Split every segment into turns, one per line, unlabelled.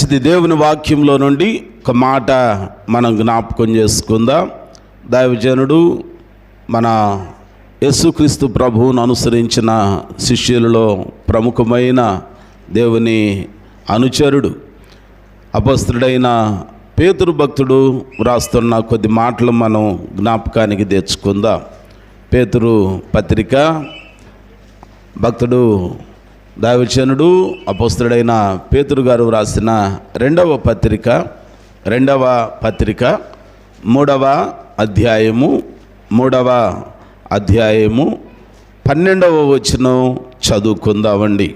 మంచిది. దేవుని వాక్యంలో నుండి ఒక మాట మనం జ్ఞాపకం చేసుకుందాం. దైవజనుడు మన యేసుక్రీస్తు ప్రభువును అనుసరించిన శిష్యులలో ప్రముఖమైన దేవుని అనుచరుడు అపొస్తలుడైన పేతురు భక్తుడు వ్రాస్తున్న కొద్ది మాటలు మనం జ్ఞాపకానికి తెచ్చుకుందాం. పేతురు పత్రిక, భక్తుడు దైవజనుడు అపొస్తలుడైన పేతురు గారు వ్రాసిన రెండవ పత్రిక 3వ అధ్యాయము 12వ వచనం చదువుకుందామండి.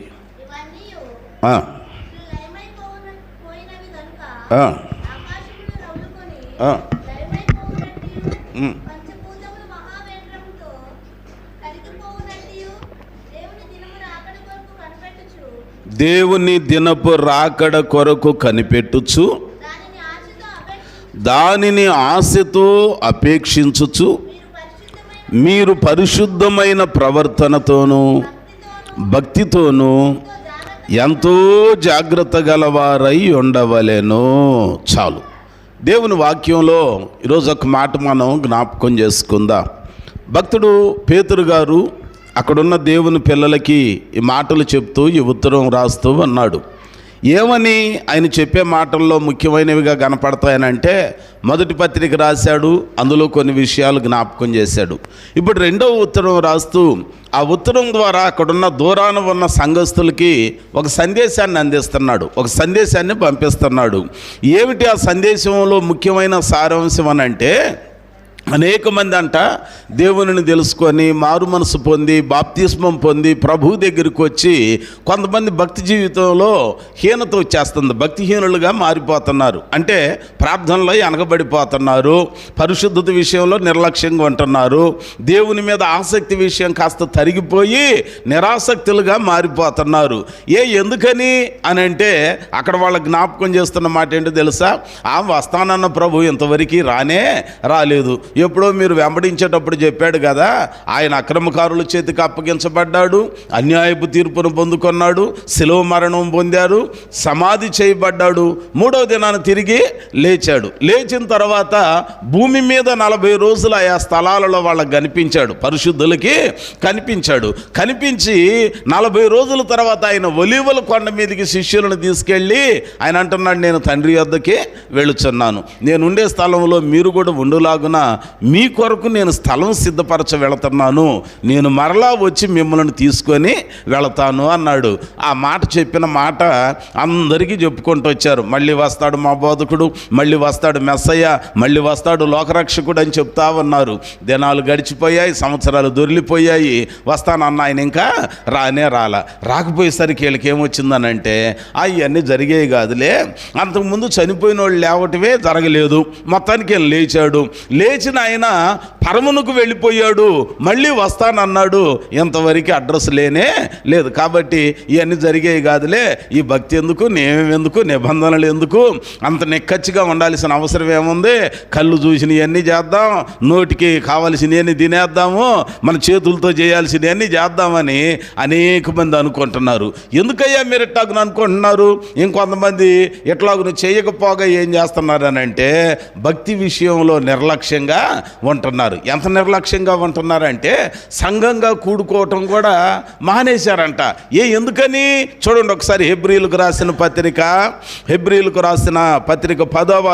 దేవుని దినపు రాకడ కొరకు కనిపెట్టుచు దానిని ఆశతో అపేక్షించుచు మీరు పరిశుద్ధమైన ప్రవర్తనతోనూ భక్తితోనూ ఎంతో జాగ్రత్త గలవారై ఉండవలెను. చాలు. దేవుని వాక్యంలో ఈరోజు ఒక మాట మనం జ్ఞాపకం చేసుకుందాం. భక్తుడు పేతురు గారు అక్కడున్న దేవుని పిల్లలకి ఈ మాటలు చెప్తూ ఈ ఉత్తరం రాస్తూ అన్నాడు. ఏమని ఆయన చెప్పే మాటల్లో ముఖ్యమైనవిగా కనపడతాయనంటే, మొదటి పత్రిక రాశాడు, అందులో కొన్ని విషయాలు జ్ఞాపకం చేశాడు. ఇప్పుడు రెండవ ఉత్తరం రాస్తూ ఆ ఉత్తరం ద్వారా అక్కడున్న దూరాన ఉన్న సంఘస్థులకి ఒక సందేశాన్ని అందిస్తున్నాడు, ఒక సందేశాన్ని పంపిస్తున్నాడు. ఏమిటి ఆ సందేశంలో ముఖ్యమైన సారాంశం అనంటే, అనేక మంది అంట దేవునిని తెలుసుకొని మారు మనసు పొంది బాప్తిస్మం పొంది ప్రభు దగ్గరికి వచ్చి కొంతమంది భక్తి జీవితంలో హీనత వచ్చేస్తుంది, భక్తిహీనులుగా మారిపోతున్నారు. అంటే ప్రార్థనలో వెనకబడిపోతున్నారు, పరిశుద్ధత విషయంలో నిర్లక్ష్యంగా ఉంటున్నారు, దేవుని మీద ఆసక్తి విషయం కాస్త తరిగిపోయి నిరాసక్తులుగా మారిపోతున్నారు. ఎందుకని అని అంటే అక్కడ వాళ్ళ జ్ఞాపకం చేస్తున్న మాట ఏంటో తెలుసా? వస్తానన్న ప్రభు ఇంతవరకు రాలేదు. ఎప్పుడో మీరు వెంబడించేటప్పుడు చెప్పాడు కదా, ఆయన అక్రమకారుల చేతికి అప్పగించబడ్డాడు, అన్యాయపు తీర్పును పొందుకున్నాడు, శిలువ మరణం పొందారు, సమాధి చేయబడ్డాడు, 3వ దినాన తిరిగి లేచాడు. లేచిన తర్వాత భూమి మీద 40 రోజులు ఆయా స్థలాలలో వాళ్ళకి కనిపించాడు, పరిశుద్ధులకి కనిపించాడు. కనిపించి 40 రోజుల తర్వాత ఆయన ఒలీవల కొండ మీదకి శిష్యులను తీసుకెళ్ళి ఆయన అంటున్నాడు, నేను తండ్రి వద్దకే వెళుచున్నాను, నేను ఉండే స్థలంలో మీరు కూడా ఉండులాగున మీ కొరకు నేను స్థలం సిద్ధపరచ వెళుతున్నాను, నేను మరలా వచ్చి మిమ్మల్ని తీసుకొని వెళతాను అన్నాడు. ఆ మాట చెప్పిన మాట అందరికీ చెప్పుకుంటూ వచ్చారు. మళ్ళీ వస్తాడు మా బోధకుడు, మళ్ళీ వస్తాడు మెస్సయ్య, మళ్ళీ వస్తాడు లోకరక్షకుడు అని చెప్తా ఉన్నారు. దినాలు గడిచిపోయాయి, సంవత్సరాలు దొరికిపోయాయి, వస్తానన్న ఆయన ఇంకా రాకపోయేసరికి వీళ్ళకి ఏమొచ్చిందనంటే, అవన్నీ జరిగేవి కాదులే, అంతకుముందు చనిపోయిన వాళ్ళు లేవటమే జరగలేదు, మొత్తానికి ఆయన లేచాడు, లేచిన ఆయన పరమునకు వెళ్ళిపోయాడు, మళ్ళీ వస్తానన్నాడు, ఇంతవరకు అడ్రస్ లేదు. కాబట్టి ఇవన్నీ జరిగేవి కాదులే, ఈ భక్తి ఎందుకు, నియమం ఎందుకు, నిబంధనలు ఎందుకు, అంత నిక్కచ్చిగా ఉండాల్సిన అవసరం ఏముంది, కళ్ళు చూసినవన్నీ చేద్దాం, నోటికి కావాల్సినవన్నీ తినేద్దాము, మన చేతులతో చేయాల్సినవన్నీ చేద్దామని అనేక మంది అనుకుంటున్నారు. ఎందుకయ్యా మీరు ఇట్లాగును అనుకుంటున్నారు? ఇంకొంతమంది ఇట్లాగును చేయకపోగా ఏం చేస్తున్నారు అని అంటే, భక్తి విషయంలో నిర్లక్ష్యంగా ఉంటున్నారు. ఎంత నిర్లక్ష్యంగా ఉంటున్నారంటే సంఘంగా కూడుకోవటం కూడా మానేశారంట. ఎందుకని చూడండి ఒకసారి హెబ్రీలకు రాసిన పత్రిక 10వ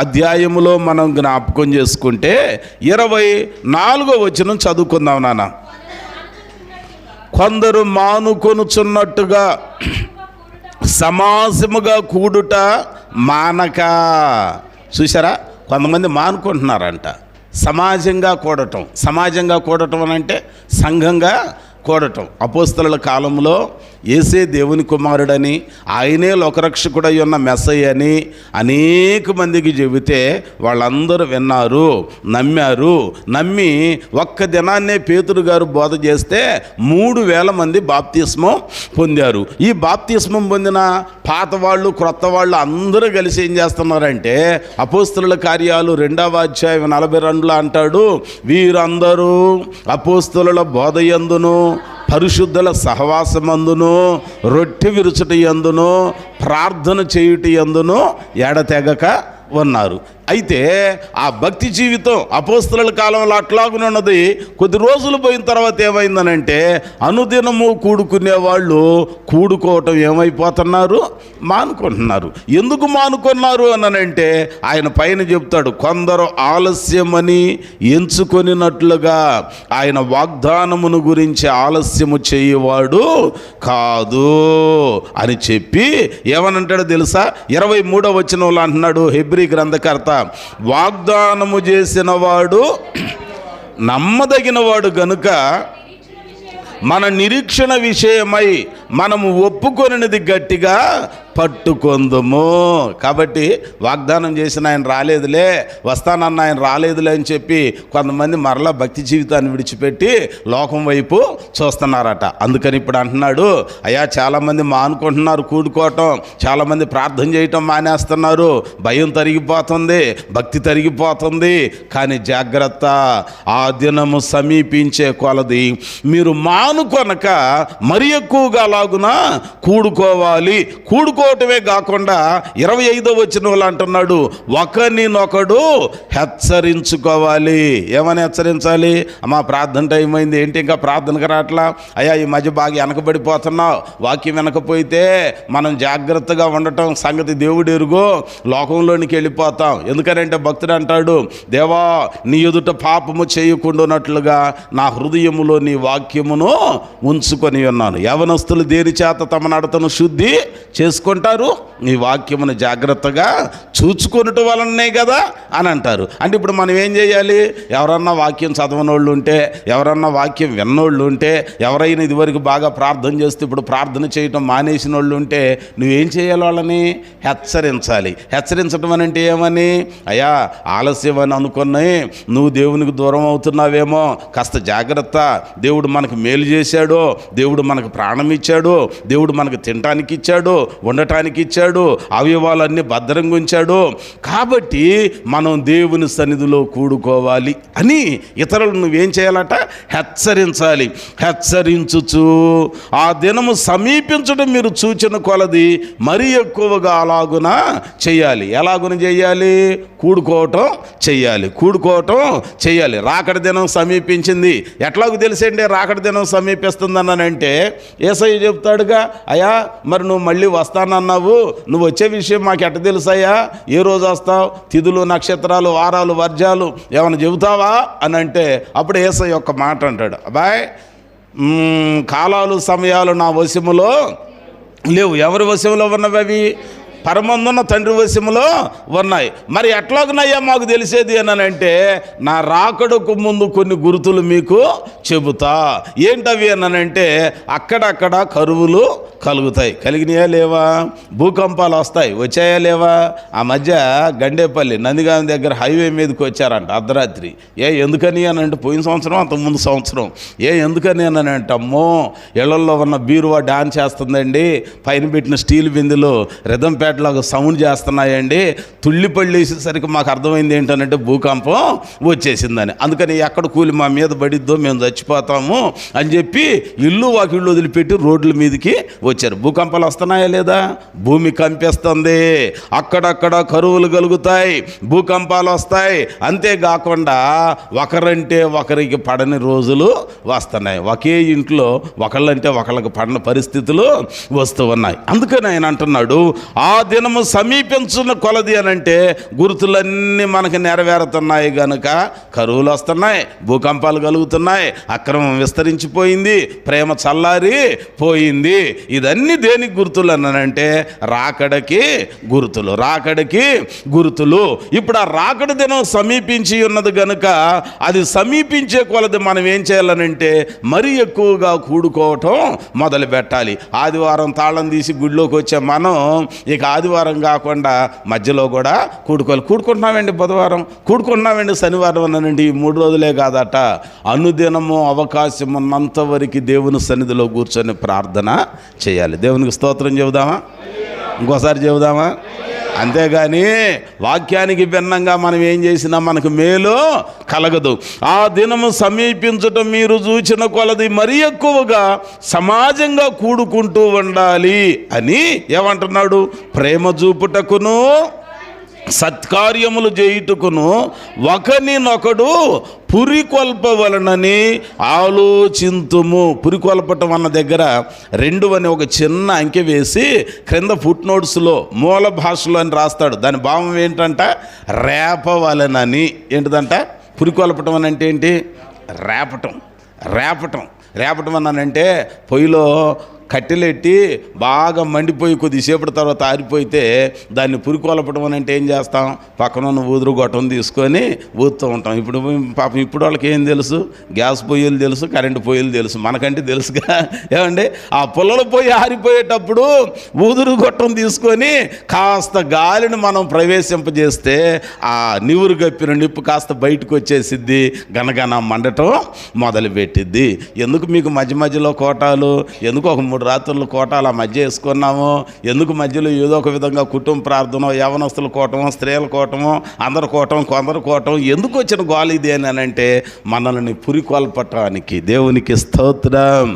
అధ్యాయములో మనం జ్ఞాపకం చేసుకుంటే 24వ వచనం చదువుకుందాం నాన్న. కొందరు మానుకొనుచున్నట్టుగా సమాసముగా కూడుట మానక. చూసారా, కొంతమంది మానుకుంటున్నారంట సమాజంగా కూడటం అని అంటే సంఘంగా కూడటం. అపోస్తలుల కాలంలో యేసే దేవుని కుమారుడని, ఆయనే లోకరక్షకుడై ఉన్న మెస్సయ్య అని అనేక మందికి చెబితే వాళ్ళందరూ విన్నారు, నమ్మి ఒక్క దినాన్నే పేతురు గారు బోధ చేస్తే 3000 మంది బాప్తిస్మం పొందారు. ఈ బాప్తిస్మం పొందిన పాత వాళ్ళు క్రొత్త వాళ్ళు అందరూ కలిసి ఏం చేస్తున్నారంటే, అపోస్తలుల కార్యాలు 2వ అధ్యాయం 42లో అంటాడు, వీరందరూ అపోస్తలుల బోధ యందును పరిశుద్ధుల సహవాసమందును, రొట్టె విరుచుట యందును, ప్రార్థన చేయుట యందును ఎడతెగక ఉన్నారు. అయితే ఆ భక్తి జీవితం అపోస్తలుల కాలంలో అట్లాగునే ఉన్నది. కొద్ది రోజులు పోయిన తర్వాత ఏమైందనంటే అనుదినము కూడుకునే వాళ్ళు కూడుకోవటం ఏమైపోతున్నారు, మానుకుంటున్నారు. ఎందుకు మానుకున్నారు అనంటే ఆయన పైన చెప్తాడు, కొందరు ఆలస్యమని ఎంచుకొనినట్లుగా ఆయన వాగ్దానమును గురించి ఆలస్యము చేయవాడు కాదు అని చెప్పి ఏమనంటాడో తెలుసా? 23వ వచనంలో అంటున్నాడు హెబ్రీ గ్రంథకర్త, వాగ్దానము చేసిన వాడు నమ్మదగిన వాడు గనుక మన నిరీక్షణ విషయమై మనము ఒప్పుకొనినది గట్టిగా పట్టుకొందుము. కాబట్టి వాగ్దానం చేసిన ఆయన రాలేదులే, వస్తానన్న ఆయన రాలేదులే అని చెప్పి కొంతమంది మరలా భక్తి జీవితాన్ని విడిచిపెట్టి లోకం వైపు చూస్తున్నారట. అందుకని ఇప్పుడు అంటున్నాడు, అయ్యా చాలామంది మానుకుంటున్నారు కూడుకోవటం, చాలామంది ప్రార్థన చేయటం మానేస్తున్నారు, భయం తరిగిపోతుంది, భక్తి తరిగిపోతుంది. కానీ జాగ్రత్త, ఆ దినము సమీపించే కొలది మీరు మానుకొనక మరి ఎక్కువగా లాగున కూడుకోవాలి. కూడుకోవటమే కాకుండా 25వ వచనంలో అంటున్నాడు, ఒకరినొకడు హెచ్చరించుకోవాలి. ఏమని హెచ్చరించాలి? అమ్మా ప్రార్థన టైం అయింది, ఏంటి ఇంకా ప్రార్థనకు రావట్లా? అయ్యా ఈ మధ్య బాగా వెనకబడిపోతున్నావు, వాక్యం వెనకపోతే మనం జాగ్రత్తగా ఉండటం సంగతి దేవుడు ఎరుగో, లోకంలోనికి వెళ్ళిపోతాం. ఎందుకనంటే భక్తుడు అంటాడు, దేవా నీ ఎదుట పాపము చేయకుండానట్లుగా నా హృదయములో నీ వాక్యమును ఉంచుకొని ఉన్నాను. యవనస్తులు దేని చేత తమ నడతను శుద్ధి చేసుకుంటారు? నీ వాక్యమును జాగ్రత్తగా చూచుకొనుట వలనే కదా అని అంటారు. అంటే ఇప్పుడు మనం ఏం చేయాలి? ఎవరన్నా వాక్యం చదవనోళ్ళు ఉంటే, ఎవరన్నా వాక్యం విన్నోళ్ళు ఉంటే, ఎవరైనా ఇదివరకు బాగా ప్రార్థన చేస్తే ఇప్పుడు ప్రార్థన చేయటం మానేసిన వాళ్ళు ఉంటే నువ్వేం చేయాలి? వాళ్ళని హెచ్చరించాలి. హెచ్చరించడం అని అంటే ఏమని? అయ్యా ఆలస్యం అని అనుకున్నాయి, నువ్వు దేవునికి దూరం అవుతున్నావేమో, కాస్త జాగ్రత్త. దేవుడు మనకు మేలు చేశాడు, దేవుడు మనకు ప్రాణం ఇచ్చాడు, దేవుడు మనకు తినటానికి ఇచ్చాడు, ఉండటానికి ఇచ్చాడు, అవయవాలన్నీ భద్రంగా ఉంచాడు. కాబట్టి మనం దేవుని సన్నిధిలో కూడుకోవాలి అని ఇతరులను నువ్వేం చేయాలట? హెచ్చరించాలి. హెచ్చరించుచు ఆ దినము సమీపించడం మీరు చూచిన కొలది మరీ ఎక్కువగా అలాగున చేయాలి. ఎలాగున చేయాలి? కూడుకోవటం చెయ్యాలి, కూడుకోవటం చెయ్యాలి. రాకడ దినం సమీపించింది. ఎట్లాగూ తెలిసండి రాకడ దినం సమీపిస్తుందన్నానంటే యేసయ్య చెప్తాడుగా, అయ్యా మరి నువ్వు మళ్ళీ వస్తానన్నావు, నువ్వు వచ్చే విషయం మాకు ఎట్ట తెలుసయ్యా? ఏ రోజు వస్తావు? తిథులు, నక్షత్రాలు, వారాలు, వర్జాలు ఏమైనా చెబుతావా అని అంటే అప్పుడు యేసయ్య ఒక్క మాట అంటాడు, అబ్బాయ్ కాలాలు సమయాలు నా వశములో లేవు. ఎవరి వశంలో ఉన్నవి అవి? పరమందున్న తండ్రి వశములో ఉన్నాయి. మరి ఎట్లాగునయ్యా మాకు తెలిసేది అని అంటే, నా రాకడకు ముందు కొన్ని గుర్తులు మీకు చెబుతా. ఏంటవి అనంటే అక్కడక్కడ కరువులు కలుగుతాయి. కలిగినాయా లేవా? భూకంపాలు వస్తాయి, వచ్చాయా లేవా? ఆ మధ్య గండేపల్లి నందిగాం దగ్గర హైవే మీదకి వచ్చారంట అర్ధరాత్రి. ఎందుకని అని అంటే పోయిన సంవత్సరం అంత ముందు సంవత్సరం. ఎందుకని అని అంటే, అమ్మో ఇళ్లలో ఉన్న బీరువా డాన్స్ చేస్తుందండి, పైన పెట్టిన స్టీల్ బిందులు రిధంపేటలాగా సౌండ్ చేస్తున్నాయండి. తుళ్ళిపళ్ళు వేసేసరికి మాకు అర్థమైంది ఏంటనంటే భూకంపం వచ్చేసిందని. అందుకని ఎక్కడ కూలి మా మీద పడిద్దో మేము చచ్చిపోతాము అని చెప్పి ఇల్లు వాకిళ్ళు వదిలిపెట్టి రోడ్ల మీదకి వచ్చారు. భూకంపాలు వస్తున్నాయా లేదా? భూమి కంపిస్తుంది, అక్కడక్కడ కరువులు కలుగుతాయి, భూకంపాలు వస్తాయి. అంతేకాకుండా ఒకరంటే ఒకరికి పడని రోజులు వస్తున్నాయి. ఒకే ఇంట్లో ఒకళ్ళంటే ఒకళ్ళకి పడిన పరిస్థితులు వస్తూ ఉన్నాయి. అందుకని ఆయన అంటున్నాడు, ఆ దినము సమీపించిన కొలది అనంటే గుర్తులన్నీ మనకి నెరవేరుతున్నాయి గనుక కరువులు వస్తున్నాయి, భూకంపాలు కలుగుతున్నాయి, అక్రమం విస్తరించిపోయింది, ప్రేమ చల్లారి పోయింది. ఇదన్నీ దేనికి గుర్తులు అన్నానంటే రాకడకి గుర్తులు, రాకడకి గుర్తులు. ఇప్పుడు ఆ రాకడ దినం సమీపించి ఉన్నది గనుక అది సమీపించే కొలది మనం ఏం చేయాలనంటే మరీ ఎక్కువగా కూడుకోవటం మొదలు పెట్టాలి. ఆదివారం తాళం తీసి గుడిలోకి వచ్చే మనం ఇక ఆదివారం కాకుండా మధ్యలో కూడా కూడుకుంటున్నామండి, బుధవారం కూడుకుంటున్నామండి, శనివారం అనండి. ఈ 3 రోజులే కాదట, అనుదినము అవకాశం ఉన్నంత వరకు దేవుని సన్నిధిలో కూర్చొని ప్రార్థన చేయాలి. దేవునికి స్తోత్రం చెబుదామా? ఇంకోసారి చెబుదామా? అంతేగాని వాక్యానికి భిన్నంగా మనం ఏం చేసినా మనకు మేలు కలగదు. ఆ దినము సమీపించటం మీరు చూచిన కొలది మరీ ఎక్కువగా సమాజంగా కూడుకుంటూ ఉండాలి అని ఏమంటున్నాడు? ప్రేమ చూపుటకును సత్కార్యములు చేయుటకును ఒకనినొకడు పురికొల్పవలనని ఆలోచింతుము. పురికొల్పటం అన్న దగ్గర 2 అని ఒక చిన్న అంకె వేసి క్రింద ఫుట్ నోట్స్లో మూల భాషలో అని రాస్తాడు. దాని భావం ఏంటంట? రేపవలనని. ఏంటిదంట? పురికొల్పటం అని అంటే ఏంటి? రేపటం అన్నానంటే పొయ్యిలో కట్టెలెట్టి బాగా మండిపోయి కొద్దిసేపటి తర్వాత ఆరిపోయితే దాన్ని పురికొల్పటం అని అంటే ఏం చేస్తాం? పక్కన ఉన్న ఊదురు గొట్టం తీసుకొని ఊదుతూ ఉంటాం. ఇప్పుడు వాళ్ళకి ఏం తెలుసు? గ్యాస్ పొయ్యిలు తెలుసు, కరెంటు పొయ్యిలు తెలుసు, మనకంటే తెలుసుగా. ఏమండి, ఆ పుల్లల పొయ్యి ఆరిపోయేటప్పుడు ఊదురు గొట్టం తీసుకొని కాస్త గాలిని మనం ప్రవేశింపజేస్తే ఆ నివురు గప్పిన నిప్పు కాస్త బయటకు వచ్చేసిద్ది, గనగన మండటం మొదలుపెట్టిద్ది. ఎందుకు మీకు మధ్య మధ్యలో కోటాలు? ఎందుకు ఒక 3 రాత్రులు కోటాలు ఆ మధ్య వేసుకున్నాము? ఎందుకు మధ్యలో ఏదో ఒక విధంగా కుటుంబ ప్రార్థన, యవనస్తుల కోటము, స్త్రీల కోటము, అందరి కోటం, కొందరు కోటం, ఎందుకు వచ్చిన గోల ఇది అని అంటే మనల్ని పురికొల్పటానికి. దేవునికి స్తోత్రం.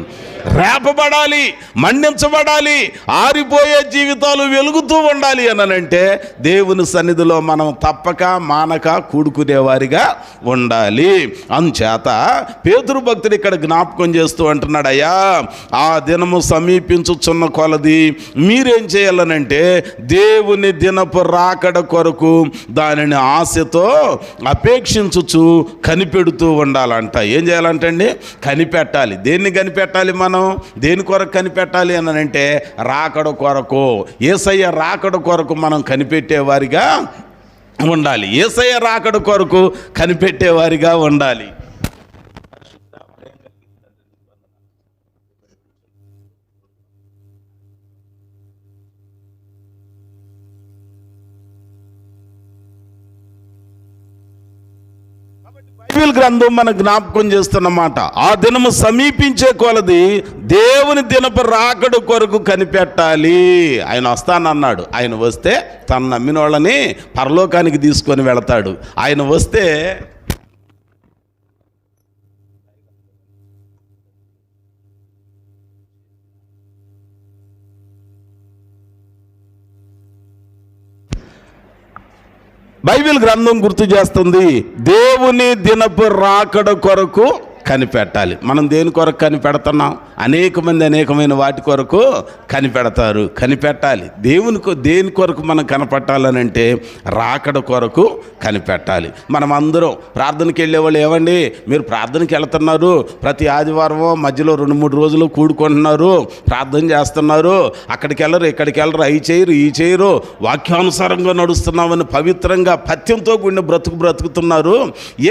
రేపబడాలి, మండించబడాలి, ఆరిపోయే జీవితాలు వెలుగుతూ ఉండాలి అనంటే దేవుని సన్నిధిలో మనం తప్పక మానక కూడుకునేవారిగా ఉండాలి. అందుచేత పేతురు భక్తుడు ఇక్కడ జ్ఞాపకం చేస్తూ అంటున్నాడు, అయ్యా ఆ దినము సమీపించుచున్న కొలది మీరేం చేయాలనంటే దేవుని దినపు రాకడ కొరకు దానిని ఆశతో అపేక్షించుచు కనిపెడుతూ ఉండాలంట. ఏం చేయాలంటండి? కనిపెట్టాలి. దేన్ని కనిపెట్టాలి? మనం దేని కొరకు కనిపెట్టాలి అని అంటే రాకడ కొరకు, యేసయ్య రాకడ కొరకు మనం కనిపెట్టేవారిగా ఉండాలి. యేసయ్య రాకడ కొరకు కనిపెట్టేవారిగా ఉండాలి. బైబిల్ గ్రంథం మన జ్ఞాపకం చేస్తున్నమాట. ఆ దినము సమీపించే కొలది దేవుని దినపు రాకడ కొరకు కనిపెట్టాలి. ఆయన వస్తానన్నాడు. ఆయన వస్తే తను నమ్మిన వాళ్ళని పరలోకానికి తీసుకొని వెళతాడు. ఆయన వస్తే బైబిల్ గ్రంథం గుర్తు చేస్తుంది, దేవుని దినపు రాకడ కొరకు కనిపెట్టాలి. మనం దేని కొరకు కనిపెడుతున్నాం? అనేకమైన వాటి కొరకు కనిపెడతారు. కనిపెట్టాలి. దేని కొరకు మనం కనిపెట్టాలనంటే రాకడ కొరకు కనిపెట్టాలి. మనం అందరం ప్రార్థనకి వెళ్ళేవాళ్ళు, ఏమండి మీరు ప్రార్థనకి వెళ్తున్నారు, ప్రతి ఆదివారం మధ్యలో 2-3 రోజులు కూడుకుంటున్నారు, ప్రార్థన చేస్తున్నారు, అక్కడికి వెళ్ళరు, ఇక్కడికి వెళ్ళరు, అవి చేయరు, ఈ చేయరు, వాక్యానుసారంగా నడుస్తున్నామని పవిత్రంగా పథ్యంతో కూడిన బ్రతుకుతున్నారు.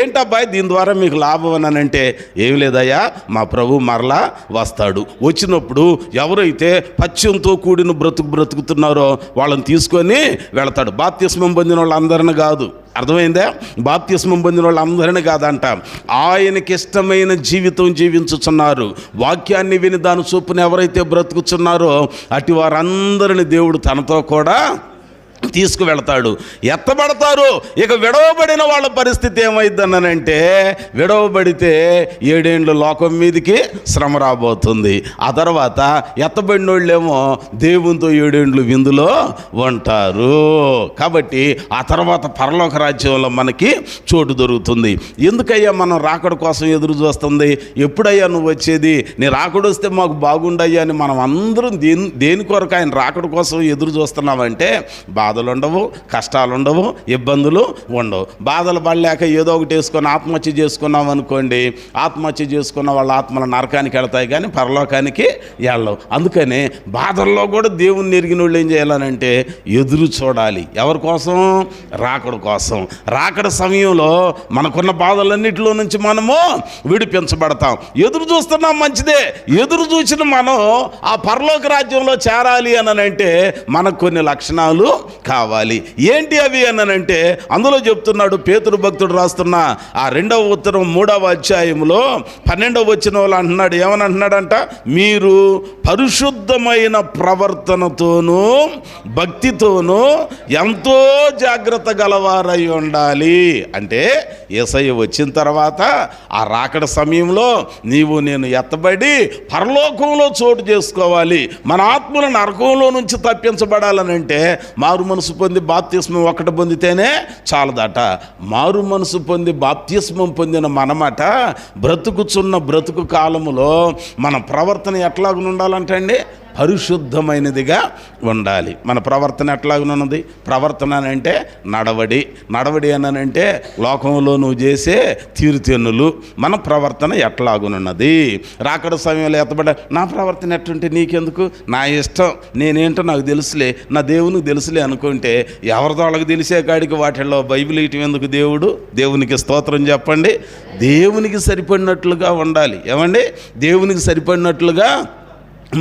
ఏంటబ్బాయి దీని ద్వారా మీకు లాభం అని అంటే, ఏం లేదయ్యా, మా ప్రభు మరలా వస్తాడు. వచ్చినప్పుడు ఎవరైతే పథ్యంతో కూడిన బ్రతుకుతున్నారో వాళ్ళని తీసుకొని వెళతాడు. బాప్తిస్మం పొందిన వాళ్ళందరిని కాదు, అర్థమైందా? బాప్తిస్మం పొందిన వాళ్ళందరినీ కాదంట, ఆయనకి ఇష్టమైన జీవితం జీవించుచున్నారు, వాక్యాన్ని విని దాని చొప్పున ఎవరైతే బ్రతుకుతున్నారో అటు వారందరిని దేవుడు తనతో కూడా తీసుకువెళతాడు. ఎత్తబడతారు. ఇక విడవబడిన వాళ్ళ పరిస్థితి ఏమైందనంటే, విడవబడితే 7 ఏండ్లు లోకం మీదకి శ్రమ రాబోతుంది. ఆ తర్వాత ఎత్తబడిన వాళ్ళేమో దేవునితో 7 ఏండ్లు విందులో ఉంటారు. కాబట్టి ఆ తర్వాత పరలోక రాజ్యంలో మనకి చోటు దొరుకుతుంది. ఎందుకయ్యా మనం రాకడ కోసం ఎదురు చూస్తుంది? ఎప్పుడయ్యా నువ్వు వచ్చేది? నీ రాకడ వస్తే మాకు బాగుండయ్యా అని మనం అందరం దేని కొరకు ఆయన రాకడ కోసం ఎదురు చూస్తున్నామంటే, బాధలు ఉండవు, కష్టాలు ఉండవు, ఇబ్బందులు ఉండవు. బాధలు పడలేక ఏదో ఒకటి వేసుకొని ఆత్మహత్య చేసుకున్నాం అనుకోండి, ఆత్మహత్య చేసుకున్న వాళ్ళ ఆత్మల నరకానికి వెళ్తాయి కానీ పరలోకానికి వెళ్ళవు. అందుకనే బాధల్లో కూడా దేవుణ్ణి ఎరిగిన వాళ్ళు ఏం చేయాలనంటే ఎదురు చూడాలి. ఎవరి కోసం? రాకడ కోసం. రాకడ సమయంలో మనకున్న బాధలన్నిటిలో నుంచి మనము విడిపించబడతాం. ఎదురు చూస్తున్నాం, మంచిదే. ఎదురు చూసిన మనం ఆ పరలోక రాజ్యంలో చేరాలి అని అంటే మనకు కొన్ని లక్షణాలు కావాలి. ఏంటి అవి అనంటే అందులో చెప్తున్నాడు పేతురు భక్తుడు రాస్తున్న ఆ 2వ ఉత్తరం 3వ అధ్యాయంలో 12వ వచనంలో అంటున్నాడు. ఏమని అంటున్నాడంట? మీరు పరిశుద్ధమైన ప్రవర్తనతోనూ భక్తితోనూ ఎంతో జాగ్రత్త గలవారై ఉండాలి. అంటే యేసయ్య వచ్చిన తర్వాత ఆ రాకడ సమయంలో నీవు నేను ఎత్తబడి పరలోకంలో చోటు చేసుకోవాలి. మన ఆత్మను నరకంలో నుంచి తప్పించబడాలనంటే మారు మనసు పొంది బాప్తిస్మం ఒకటి పొందితేనే చాలదట. మారు మనసు పొంది బాప్తిస్మం పొందిన మనమాట బ్రతుకుచున్న బ్రతుకు కాలములో మన ప్రవర్తన ఎట్లాగ ఉండాలంటే అండి పరిశుద్ధమైనదిగా ఉండాలి. మన ప్రవర్తన ఎట్లాగున్నది? ప్రవర్తన అంటే నడవడి అనంటే లోకంలో నువ్వు చేసే తీరుతెన్నులు. మన ప్రవర్తన ఎట్లాగున్నది? రాకడ సమయంలో ఎత్తబడ్డ నా ప్రవర్తన ఎట్టుంటే నీకెందుకు, నా ఇష్టం, నేనేంటో నాకు తెలుసులే, నా దేవునికి తెలుసులే అనుకుంటే ఎవరిదో వాళ్ళకి తెలిసే కాడికి వాటిల్లో బైబిల్ ఇయటం ఎందుకు? దేవునికి స్తోత్రం చెప్పండి. దేవునికి సరిపడినట్లుగా ఉండాలి. ఏమండి? దేవునికి సరిపడినట్లుగా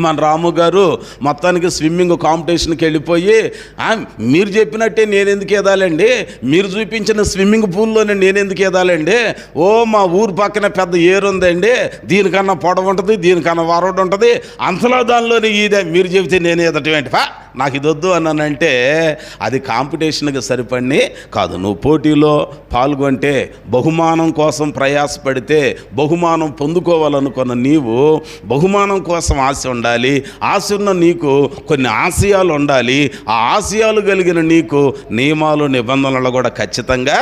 మన రాము గారు మొత్తానికి స్విమ్మింగ్ కాంపిటీషన్కి వెళ్ళిపోయి మీరు చెప్పినట్టే నేనెందుకు ఎదాలండి, మీరు చూపించిన స్విమ్మింగ్ పూల్లోనే నేనెందుకు ఎదాలండి, మా ఊరు పక్కన పెద్ద ఏరు ఉందండి, దీనికన్నా పొడవు ఉంటుంది, దీనికన్నా వరవడు ఉంటుంది, అంతలో దానిలోనే ఇదే మీరు చెబితే నేను ఎదటమేంటి నాకు ఇది వద్దు అన్నానంటే అది కాంపిటీషన్కి సరిపడి కాదు. నువ్వు పోటీలో పాల్గొంటే బహుమానం కోసం ప్రయాసపడితే బహుమానం పొందుకోవాలనుకున్న నీవు బహుమానం కోసం ఆశ ఉండాలి. ఆశ ఉన్న నీకు కొన్ని ఆశయాలు ఉండాలి. ఆ ఆశయాలు కలిగిన నీకు నియమాలు నిబంధనలు కూడా ఖచ్చితంగా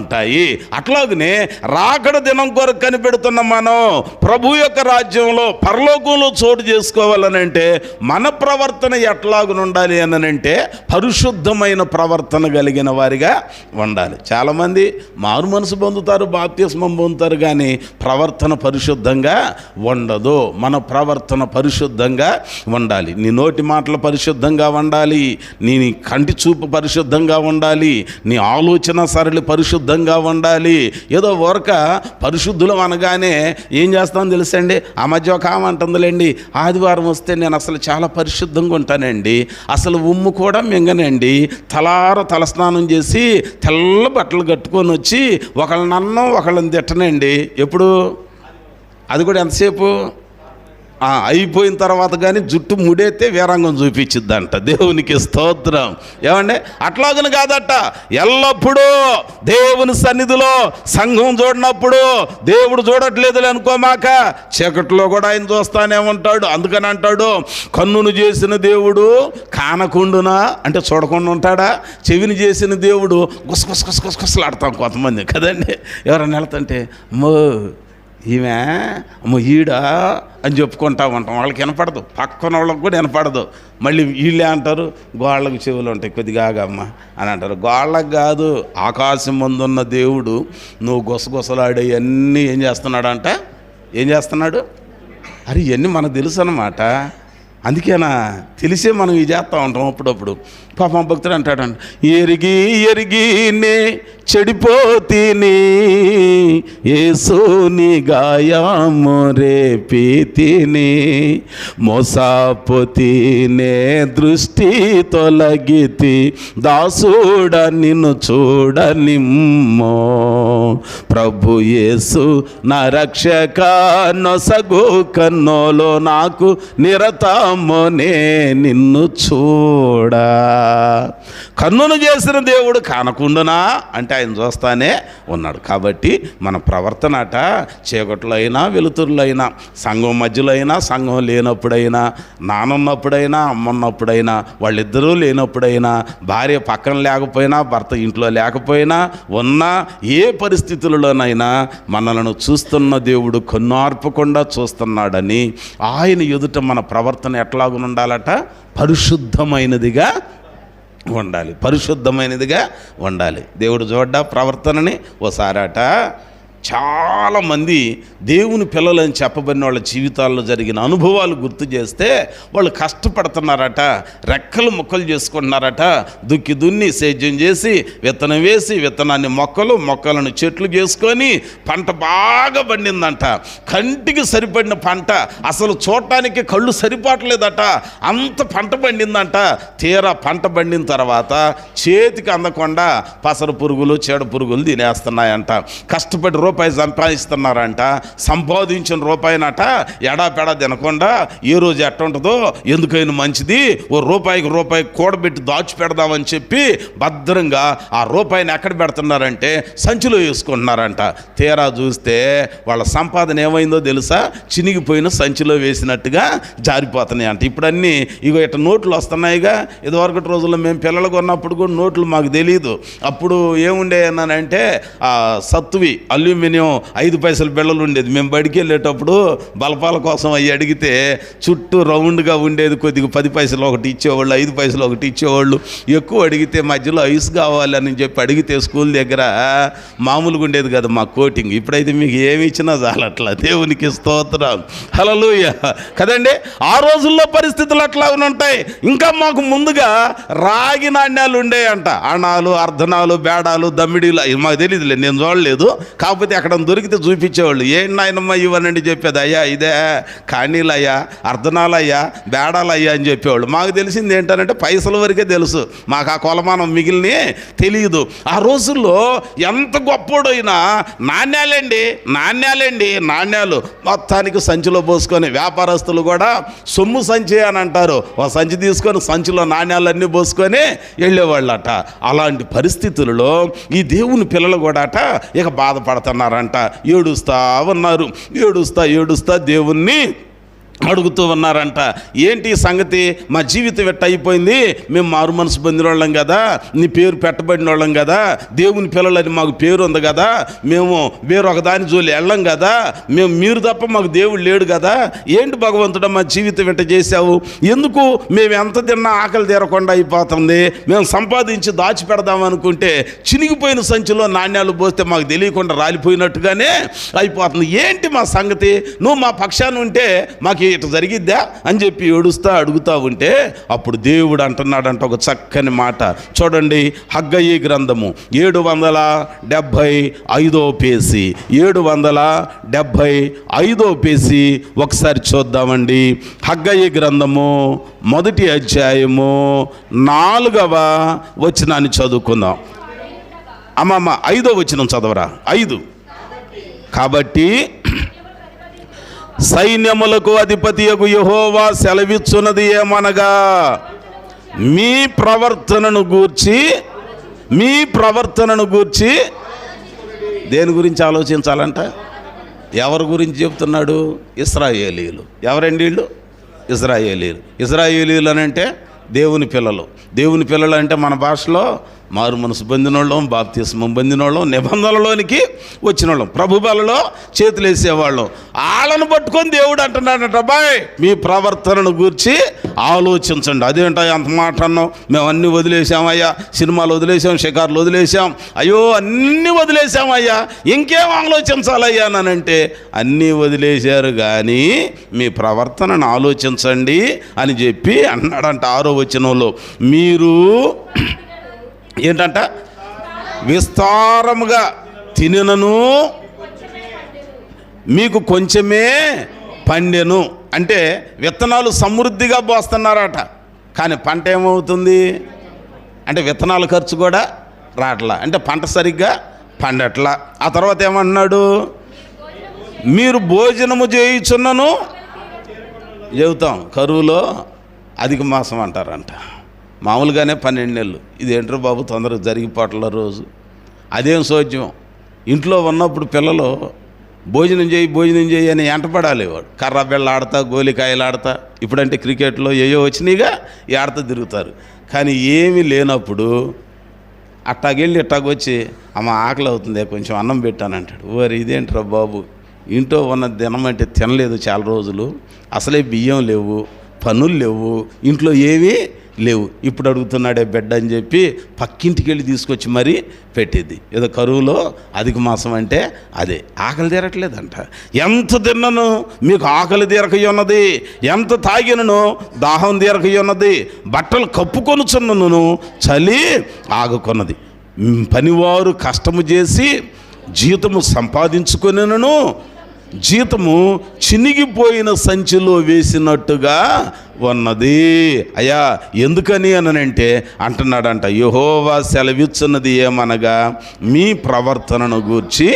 ఉంటాయి. అట్లాగనే రాకడ దినం కొరకు కనిపెడుతున్న మనం ప్రభు యొక్క రాజ్యంలో పరలోకంలో చోటు చేసుకోవాలనంటే మన ప్రవర్తన ఎట్లాగునుండాలి అనంటే పరిశుద్ధమైన ప్రవర్తన కలిగిన వారిగా ఉండాలి. చాలామంది మారు మనసు పొందుతారు, బాప్తిస్మం పొందుతారు, కానీ ప్రవర్తన పరిశుద్ధంగా ఉండదు. మన ప్రవర్తన పరిశుద్ధంగా ఉండాలి. నీ నోటి మాటలు పరిశుద్ధంగా ఉండాలి, నీ కంటి చూపు పరిశుద్ధంగా ఉండాలి, నీ ఆలోచన సరళి పరిశుద్ధంగా ఉండాలి. ఏదో ఊరక పరిశుద్ధులం అనగానే ఏం చేస్తామని తెలుసండి, ఆ మధ్య ఒక ఆమె అంటుందిలేండి, ఆదివారం వస్తే నేను అసలు చాలా పరిశుద్ధంగా ఉంటానండి, అసలు ఉమ్ము కూడా మింగనండి, తలస్నానం చేసి తెల్ల బట్టలు కట్టుకొని వచ్చి ఒకళ్ళని అన్నం ఒకళ్ళని తిట్టనండి. ఎప్పుడు? అది కూడా ఎంతసేపు అయిపోయిన తర్వాత కానీ జుట్టు ముడైతే వీరాంగం చూపించిద్దంట. దేవునికి స్తోత్రం. ఏమండి? అట్లాగని కాదట, ఎల్లప్పుడూ దేవుని సన్నిధిలో సంఘం చూడనప్పుడు దేవుడు చూడట్లేదు అనుకోమాక చీకట్లో కూడా ఆయన చూస్తానే ఉంటాడు. అందుకని అంటాడు, కన్నును చేసిన దేవుడు కానకుండునా అంటే చూడకుండా ఉంటాడా? చెవిని చేసిన దేవుడు గుసగుసలాడతాం కొంతమంది కదండి. ఎవరైనా వెళ్తుంటే ఈమె ఈడా అని చెప్పుకుంటా ఉంటాం. వాళ్ళకి వినపడదు, పక్కన వాళ్ళకి కూడా వినపడదు. మళ్ళీ వీళ్ళే అంటారు గోళ్ళకు చెవులు ఉంటాయి కొద్దిగా ఆగమ్మ అని అంటారు. గోళ్ళకు కాదు, ఆకాశం ముందున్న దేవుడు నువ్వు గుసగుసలాడే అన్నీ ఏం చేస్తున్నాడు? అరే ఇవన్నీ మనకు తెలుసు అన్నమాట. అందుకేనా తెలిసే మనం ఇది చేస్తూ ఉంటాం అప్పుడప్పుడు. పాపం భక్తుడు అంటాడంట, ఎరిగి నే చెడిపోతీని యేసుని గాయము రేపితిని మోసపోతీనే దృష్టి తొలగితి దాసుడ నిన్ను చూడనిమ్మో ప్రభు యేసు నా రక్షక నొసగు కన్నోలో నాకు నిరతమునే నిన్ను చూడా. కన్నును చేసిన దేవుడు కానకుండునా అంటే ఆయన చూస్తానే ఉన్నాడు. కాబట్టి మన ప్రవర్తన అట చీకట్లో అయినా వెలుతురులో అయినా, సంఘం మధ్యలో అయినా, సంఘం లేనప్పుడైనా, నానున్నప్పుడైనా, అమ్మన్నప్పుడైనా, వాళ్ళిద్దరూ లేనప్పుడైనా, భార్య పక్కన లేకపోయినా, భర్త ఇంట్లో లేకపోయినా, ఉన్నా ఏ పరిస్థితులలోనైనా మనలను చూస్తున్న దేవుడు కన్నుఆర్పకుండా చూస్తున్నాడని ఆయన ఎదుట మన ప్రవర్తన ఎట్లాగుండాలట? పరిశుద్ధమైనదిగా ఉండాలి. దేవుడు చూడ్డా ప్రవర్తనని. ఓసారట చాలామంది దేవుని పిల్లలని చెప్పబడిన వాళ్ళ జీవితాల్లో జరిగిన అనుభవాలు గుర్తు చేస్తే వాళ్ళు కష్టపడుతున్నారట, రెక్కలు మొక్కలు చేసుకుంటున్నారట, దుక్కి దున్ని సేద్యం చేసి విత్తనం వేసి విత్తనాన్ని మొక్కలను చెట్లు చేసుకొని పంట బాగా పండిందంట. కంటికి సరిపడిన పంట, అసలు చూడటానికి కళ్ళు సరిపోవట్లేదట, అంత పంట పండిందంట. తీరా పంట పండిన తర్వాత చేతికి అందకుండా పసరు పురుగులు చీడ పురుగులు తినేస్తున్నాయంట. కష్టపడి రూపాయి సంపాదిస్తున్నారంట, సంపాదించిన రూపాయినట ఎడాపెడా తినకుండా ఏ రోజు ఎట్ట ఉంటుందో ఎందుకైనా మంచిది ఓ రూపాయికి కూడబెట్టి దాచి పెడదామని చెప్పి భద్రంగా ఆ రూపాయిని ఎక్కడ పెడుతున్నారంటే సంచిలో వేసుకుంటున్నారంట. తీరా చూస్తే వాళ్ళ సంపాదన ఏమైందో తెలుసా? చినిగిపోయిన సంచిలో వేసినట్టుగా జారిపోతున్నాయి అంట. ఇప్పుడు అన్నీ ఇగో ఇట్లా నోట్లు వస్తున్నాయిగా. ఇదివరకటి రోజుల్లో మేము పిల్లలకు ఉన్నప్పుడు కూడా నోట్లు మాకు తెలియదు. అప్పుడు ఏముండేనంటే సత్తువి అల్యూమినియం 5 పైసల బిళ్ళలు ఉండేది. మేము బడికి వెళ్ళేటప్పుడు బలపాల కోసం అవి అడిగితే చుట్టూ రౌండ్గా ఉండేది, కొద్దిగా 10 పైసలు ఒకటి ఇచ్చేవాళ్ళు, 5 పైసలు ఒకటి ఇచ్చేవాళ్ళు. ఎక్కువ అడిగితే మధ్యలో ఐస్ కావాలని చెప్పి అడిగితే స్కూల్ దగ్గర మామూలుగా ఉండేది కదా మా కోటింగ్. ఇప్పుడైతే మీకు ఏమి ఇచ్చినా చాలట్లా. దేవునికి స్తోత్రం, హల్లెలూయా కదండి. ఆ రోజుల్లో పరిస్థితులు అట్లా ఉంటాయి. ఇంకా మాకు ముందుగా రాగి నాణ్యాలు ఉండేయంట. అణాలు, అర్ధనాలు, బేడాలు, దమ్మిడీలు మాకు తెలియదులే, నేను చూడలేదు. కాకపోతే అక్కడ దొరికితే చూపించేవాళ్ళు. ఏంటి నాయనమ్మ ఇవ్వనండి చెప్పేది. అయ్యా ఇదే కాణీలయ్యా, అర్ధనాలయ్యా, బేడాలయ్యా అని చెప్పేవాళ్ళు. మాకు తెలిసింది ఏంటంటే పైసల వరకే తెలుసు, మాకు ఆ కొలమానం మిగిలిన తెలియదు. ఆ రోజుల్లో ఎంత గొప్పోడైనా నాణ్యాలు మొత్తానికి సంచిలో పోసుకొని, వ్యాపారస్తులు కూడా సొమ్ము సంచి అని అంటారు, ఒక సంచి తీసుకొని సంచిలో నాణ్యాలన్నీ పోసుకొని వెళ్ళేవాళ్ళట. అలాంటి పరిస్థితులలో ఈ దేవుని పిల్లలు కూడా అట ఇక బాధపడుతున్నారంట. ఏడుస్తా దేవుణ్ణి అడుగుతూ ఉన్నారంట. ఏంటి సంగతి? మా జీవితం ఎట్ట అయిపోయింది, మేము మారు మనసు పొందిన వాళ్ళం కదా, నీ పేరు పెట్టబడిన వాళ్ళం కదా, దేవుని పిల్లలని మాకు పేరు ఉంది కదా, మేము వేరొక దాని జోలి వెళ్ళం కదా, మీరు తప్ప మాకు దేవుడు లేడు కదా, ఏంటి భగవంతుడా మా జీవితం ఎట్ట చేశావు, ఎందుకు మేము ఎంత తిన్నా ఆకలి తీరకుండా అయిపోతుంది, మేము సంపాదించి దాచిపెడదాం అనుకుంటే చినిగిపోయిన సంచిలో నాణ్యాలు పోస్తే మాకు తెలియకుండా రాలిపోయినట్టుగానే అయిపోతుంది, ఏంటి మా సంగతి, నువ్వు మా పక్షాన ఉంటే మాకు ఇట్లా జరిగిద్దా అని చెప్పి అడుగుతా ఉంటే అప్పుడు దేవుడు అంటున్నాడంట ఒక చక్కని మాట. చూడండి, హగ్గయి గ్రంథము 775 పేజీ, 775 పేజీ ఒకసారి చూద్దామండి. హగ్గయి గ్రంథము 1వ అధ్యాయము 4వ వచనాన్ని చదువుకుందాం. అమ్మమ్మ 5వ వచనం చదవరా. 5 కాబట్టి సైన్యములకు అధిపతియగు యెహోవా సెలవిచ్చున్నది ఏమనగా, మీ ప్రవర్తనను గూర్చి దేని గురించి ఆలోచించాలంట? ఎవరి గురించి చెప్తున్నాడు? ఇశ్రాయేలీయులు. ఎవరండి వీళ్ళు? ఇశ్రాయేలీయులు అని అంటే దేవుని పిల్లలు అంటే మన భాషలో మారు మనసు పొందినోళ్ళం, బాప్తిస్మం పొందినోళ్ళం, నిబంధనలోనికి వచ్చినోళ్ళం, ప్రభు బలలో చేతులు వేసేవాళ్ళం. వాళ్ళను పట్టుకొని దేవుడు అంటున్నాడట, అబ్బాయి మీ ప్రవర్తనను గూర్చి ఆలోచించండి. అదేంటో అంత మాట అన్నాం, మేము అన్నీ వదిలేసామయ్యా, సినిమాలు వదిలేసాం, షికార్లు వదిలేసాం, అయ్యో అన్నీ వదిలేసామయ్యా, ఇంకేం ఆలోచించాలయ్యా అనంటే అన్నీ వదిలేశారు కానీ మీ ప్రవర్తనను ఆలోచించండి అని చెప్పి అన్నాడంట. 6వ వచనంలో మీరు ఏంటంట, విస్తారముగా తినను మీకు కొంచెమే పండెను. అంటే విత్తనాలు సమృద్ధిగా పోస్తున్నారట, కానీ పంట ఏమవుతుంది అంటే విత్తనాల ఖర్చు కూడా రావట్లా, అంటే పంట సరిగ్గా పండట్లా. ఆ తర్వాత ఏమన్నాడు, మీరు భోజనము చేయుచున్నను చెబుతాం. కరువులో అధిక మాసం అంటారంట, మామూలుగానే 12 నెలలు. ఇదేంటారు బాబు తొందరగా జరిగిపోవట్ల రోజు, అదేం సోద్యం. ఇంట్లో ఉన్నప్పుడు పిల్లలు భోజనం చేయి అని ఎంటపడాలి. వాడు కర్ర బిళ్ళ ఆడతా, గోలికాయలు ఆడతా, ఇప్పుడంటే క్రికెట్లో ఏయో వచ్చినాయిగా ఈ ఆడతా తిరుగుతారు. కానీ ఏమీ లేనప్పుడు అట్టాగెళ్ళి ఇట్టాగొచ్చి అమ్మ ఆకలి అవుతుంది కొంచెం అన్నం పెట్టానంటాడు. ఓరి ఇదేంట్రా బాబు, ఇంట్లో ఉన్న దినం అంటే తినలేదు చాలా రోజులు, అసలే బియ్యం లేవు, పనులు లేవు, ఇంట్లో ఏమీ లేవు. ఇప్పుడు అడుగుతున్నాడే బిడ్డ అని చెప్పి పక్కింటికి వెళ్ళి తీసుకొచ్చి మరీ పెట్టేది. ఏదో కరువులో అధిక మాసం అంటే అదే. ఆకలి తీరట్లేదంట. ఎంత తిన్నను మీకు ఆకలి తీరకయున్నది, ఎంత తాగినను దాహం తీరకయున్నది, బట్టలు కప్పుకొనుచున్నను చలి ఆగుకొన్నది. పనివారు కష్టము చేసి జీతము సంపాదించుకొనినను జీతము చినిగిపోయిన సంచిలో వేసినట్టుగా ఉన్నది. అయ్యా ఎందుకని అనంటే అంటున్నాడంట, యెహోవా సెలవిచ్చున్నది ఏమనగా మీ ప్రవర్తనను గూర్చి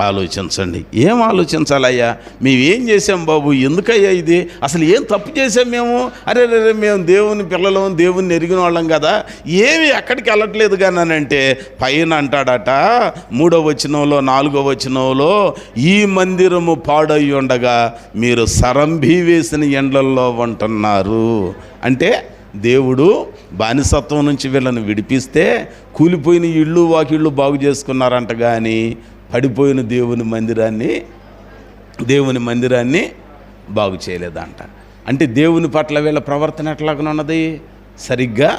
ఆలోచించండి. ఏం ఆలోచించాలయ్యా? మేమేం చేసాం బాబు? ఎందుకయ్యా ఇది? అసలు ఏం తప్పు చేసాం మేము? అరే మేము దేవుని పిల్లలం, దేవుని ఎరిగిన వాళ్ళం కదా, ఏమి ఎక్కడికి వెళ్ళట్లేదు కానీ అంటే పైన అంటాడట 3వ వచనంలో 4వ వచనంలో, ఈ మందిరము పాడై ఉండగా మీరు సరంభి వేసిన ఎండ్లల్లో ఉంటున్నారు. అంటే దేవుడు బానిసత్వం నుంచి వీళ్ళని విడిపిస్తే కూలిపోయిన ఇళ్ళు వాకిళ్ళు బాగు చేసుకున్నారంట, కానీ పడిపోయిన దేవుని మందిరాన్ని బాగు చేయలేదంట. అంటే దేవుని పట్ల వీళ్ళ ప్రవర్తన ఎట్లాగనున్నది? సరిగ్గా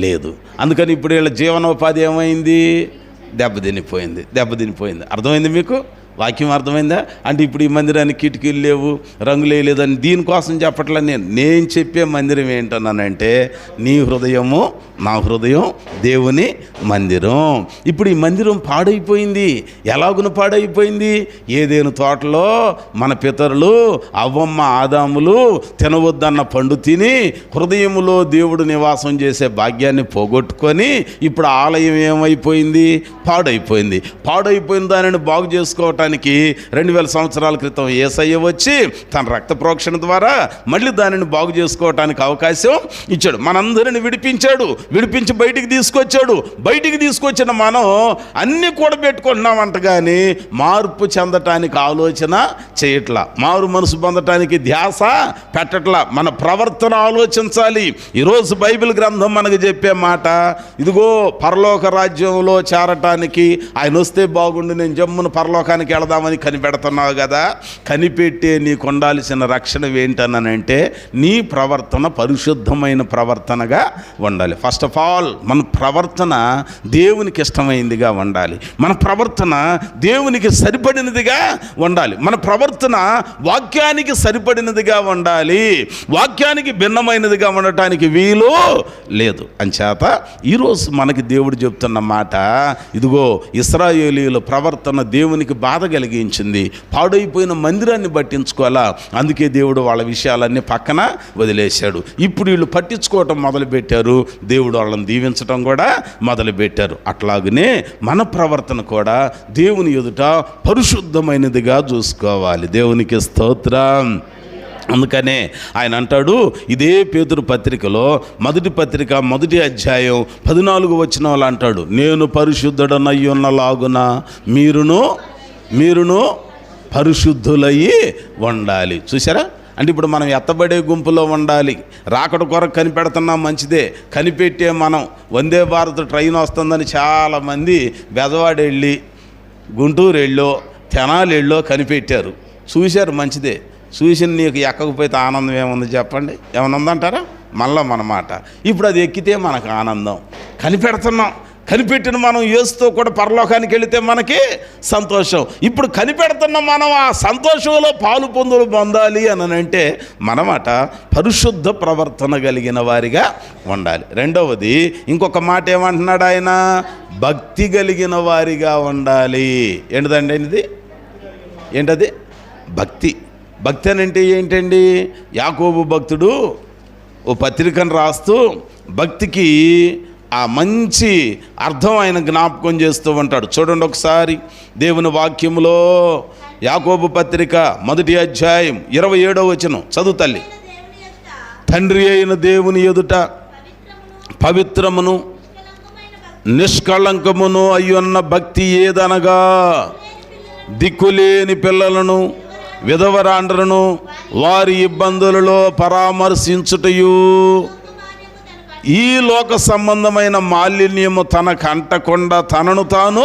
లేదు. అందుకని ఇప్పుడు వీళ్ళ జీవనోపాధి ఏమైంది? దెబ్బతినిపోయింది. అర్థమైంది మీకు? వాక్యం అర్థమైందా? అంటే ఇప్పుడు ఈ మందిరానికి కిటికీలు లేవు, రంగులు వేయలేదని దీనికోసం చెప్పట్లే. నేను చెప్పే మందిరం ఏంటన్నానంటే, నీ హృదయము నా హృదయం దేవుని మందిరం. ఇప్పుడు ఈ మందిరం పాడైపోయింది. ఎలాగున పాడైపోయింది? ఏదేను తోటలో మన పితరులు అవ్వమ్మ ఆదాములు తినవద్దన్న పండు తిని హృదయములో దేవుడు నివాసం చేసే భాగ్యాన్ని పోగొట్టుకొని ఇప్పుడు ఆలయం ఏమైపోయింది? పాడైపోయింది. పాడైపోయిన దానిని బాగు చేసుకోవటానికి 2000 సంవత్సరాల క్రితం యేసయ్య వచ్చి తన రక్త ప్రోక్షణ ద్వారా మళ్ళీ దానిని బాగు చేసుకోవటానికి అవకాశం ఇచ్చాడు. మనందరిని విడిపించి బయటికి తీసుకొచ్చాడు. బయటికి తీసుకొచ్చిన మనం అన్నీ కూడా పెట్టుకుంటున్నామంట, కానీ మార్పు చెందటానికి ఆలోచన చేయట్లా, మారు మనసు పొందటానికి ధ్యాస పెట్టట్లా. మన ప్రవర్తన ఆలోచించాలి. ఈరోజు బైబిల్ గ్రంథం మనకు చెప్పే మాట, ఇదిగో పరలోక రాజ్యంలో చేరటానికి ఆయన వస్తే బాగుండు, నేను జమ్మును పరలోకానికి వెళదామని కనిపెడుతున్నావు కదా, కనిపెట్టే నీకు ఉండాల్సిన రక్షణ ఏంటనంటే నీ ప్రవర్తన పరిశుద్ధమైన ప్రవర్తనగా ఉండాలి. ఫస్ట్ ఆఫ్ ఆల్ మన ప్రవర్తన దేవునికి ఇష్టమైందిగా ఉండాలి. మన ప్రవర్తన దేవునికి సరిపడినదిగా ఉండాలి. మన ప్రవర్తన వాక్యానికి సరిపడినదిగా ఉండాలి. వాక్యానికి భిన్నమైనదిగా ఉండటానికి వీలు లేదు. అంచేత ఈరోజు మనకి దేవుడు చెప్తున్న మాట, ఇదిగో ఇశ్రాయేలీయుల ప్రవర్తన దేవునికి బాధ కలిగించింది. పాడైపోయిన మందిరాన్ని పట్టించుకోవాలా, అందుకే దేవుడు వాళ్ళ విషయాలన్నీ పక్కన వదిలేశాడు. ఇప్పుడు వీళ్ళు పట్టించుకోవటం మొదలుపెట్టారు, దేవుడు వాళ్ళని దీవించటం కూడా మొదలుపెట్టారు. అట్లాగనే మన ప్రవర్తన కూడా దేవుని ఎదుట పరిశుద్ధమైనదిగా చూసుకోవాలి. దేవునికి స్తోత్రం. అందుకనే ఆయన అంటాడు, ఇదే పేతురు పత్రికలో మొదటి పత్రిక 1వ అధ్యాయం 14వ వచనంలో అంటాడు, నేను పరిశుద్ధుడనయ్యున్నలాగున మీరును పరిశుద్ధులయ్యి ఉండాలి. చూసారా? అంటే ఇప్పుడు మనం ఎత్తబడే గుంపులో ఉండాలి. రాకడ కొరకు కనిపెడుతున్నాం, మంచిదే. కనిపెట్టే మనం వందే భారత్ ట్రైన్ వస్తుందని చాలామంది బెజవాడ వెళ్ళి, గుంటూరు వెళ్ళో, తెనాలి వెళ్ళో కనిపెట్టారు. చూశారు, మంచిదే. చూసి నీకు ఎక్కకపోతే ఆనందం ఏముంది చెప్పండి? ఏమైనా ఉందంటారా? మళ్ళా మన మాట. ఇప్పుడు అది ఎక్కితే మనకు ఆనందం. కనిపెట్టిన మనం యేసుతో కూడా పరలోకానికి వెళితే మనకి సంతోషం. ఇప్పుడు కనిపెడుతున్న మనం ఆ సంతోషంలో పాలు పొందాలి అని అంటే మనమాట పరిశుద్ధ ప్రవర్తన కలిగిన వారిగా ఉండాలి. రెండవది ఇంకొక మాట ఏమంటున్నాడు ఆయన? భక్తి కలిగిన వారిగా ఉండాలి. ఏంటండి ఏంటది? భక్తి అని అంటే ఏంటండి? యాకోబు భక్తుడు ఓ పత్రికను రాస్తూ భక్తికి ఆ మంచి అర్థం ఆయన జ్ఞాపకం చేస్తూ ఉంటాడు. చూడండి ఒకసారి దేవుని వాక్యములో యాకోబు పత్రిక 1వ అధ్యాయం 27వ వచనం చదువు తల్లి. తండ్రి అయిన దేవుని ఎదుట పవిత్రమును నిష్కళంకమును అయ్యున్న భక్తి ఏదనగా దిక్కులేని పిల్లలను విధవరాండ్రను వారి ఇబ్బందులలో పరామర్శించుటయు, ఈ లోక సంబంధమైన మాలిన్యము తనకు అంటకుండా తనను తాను,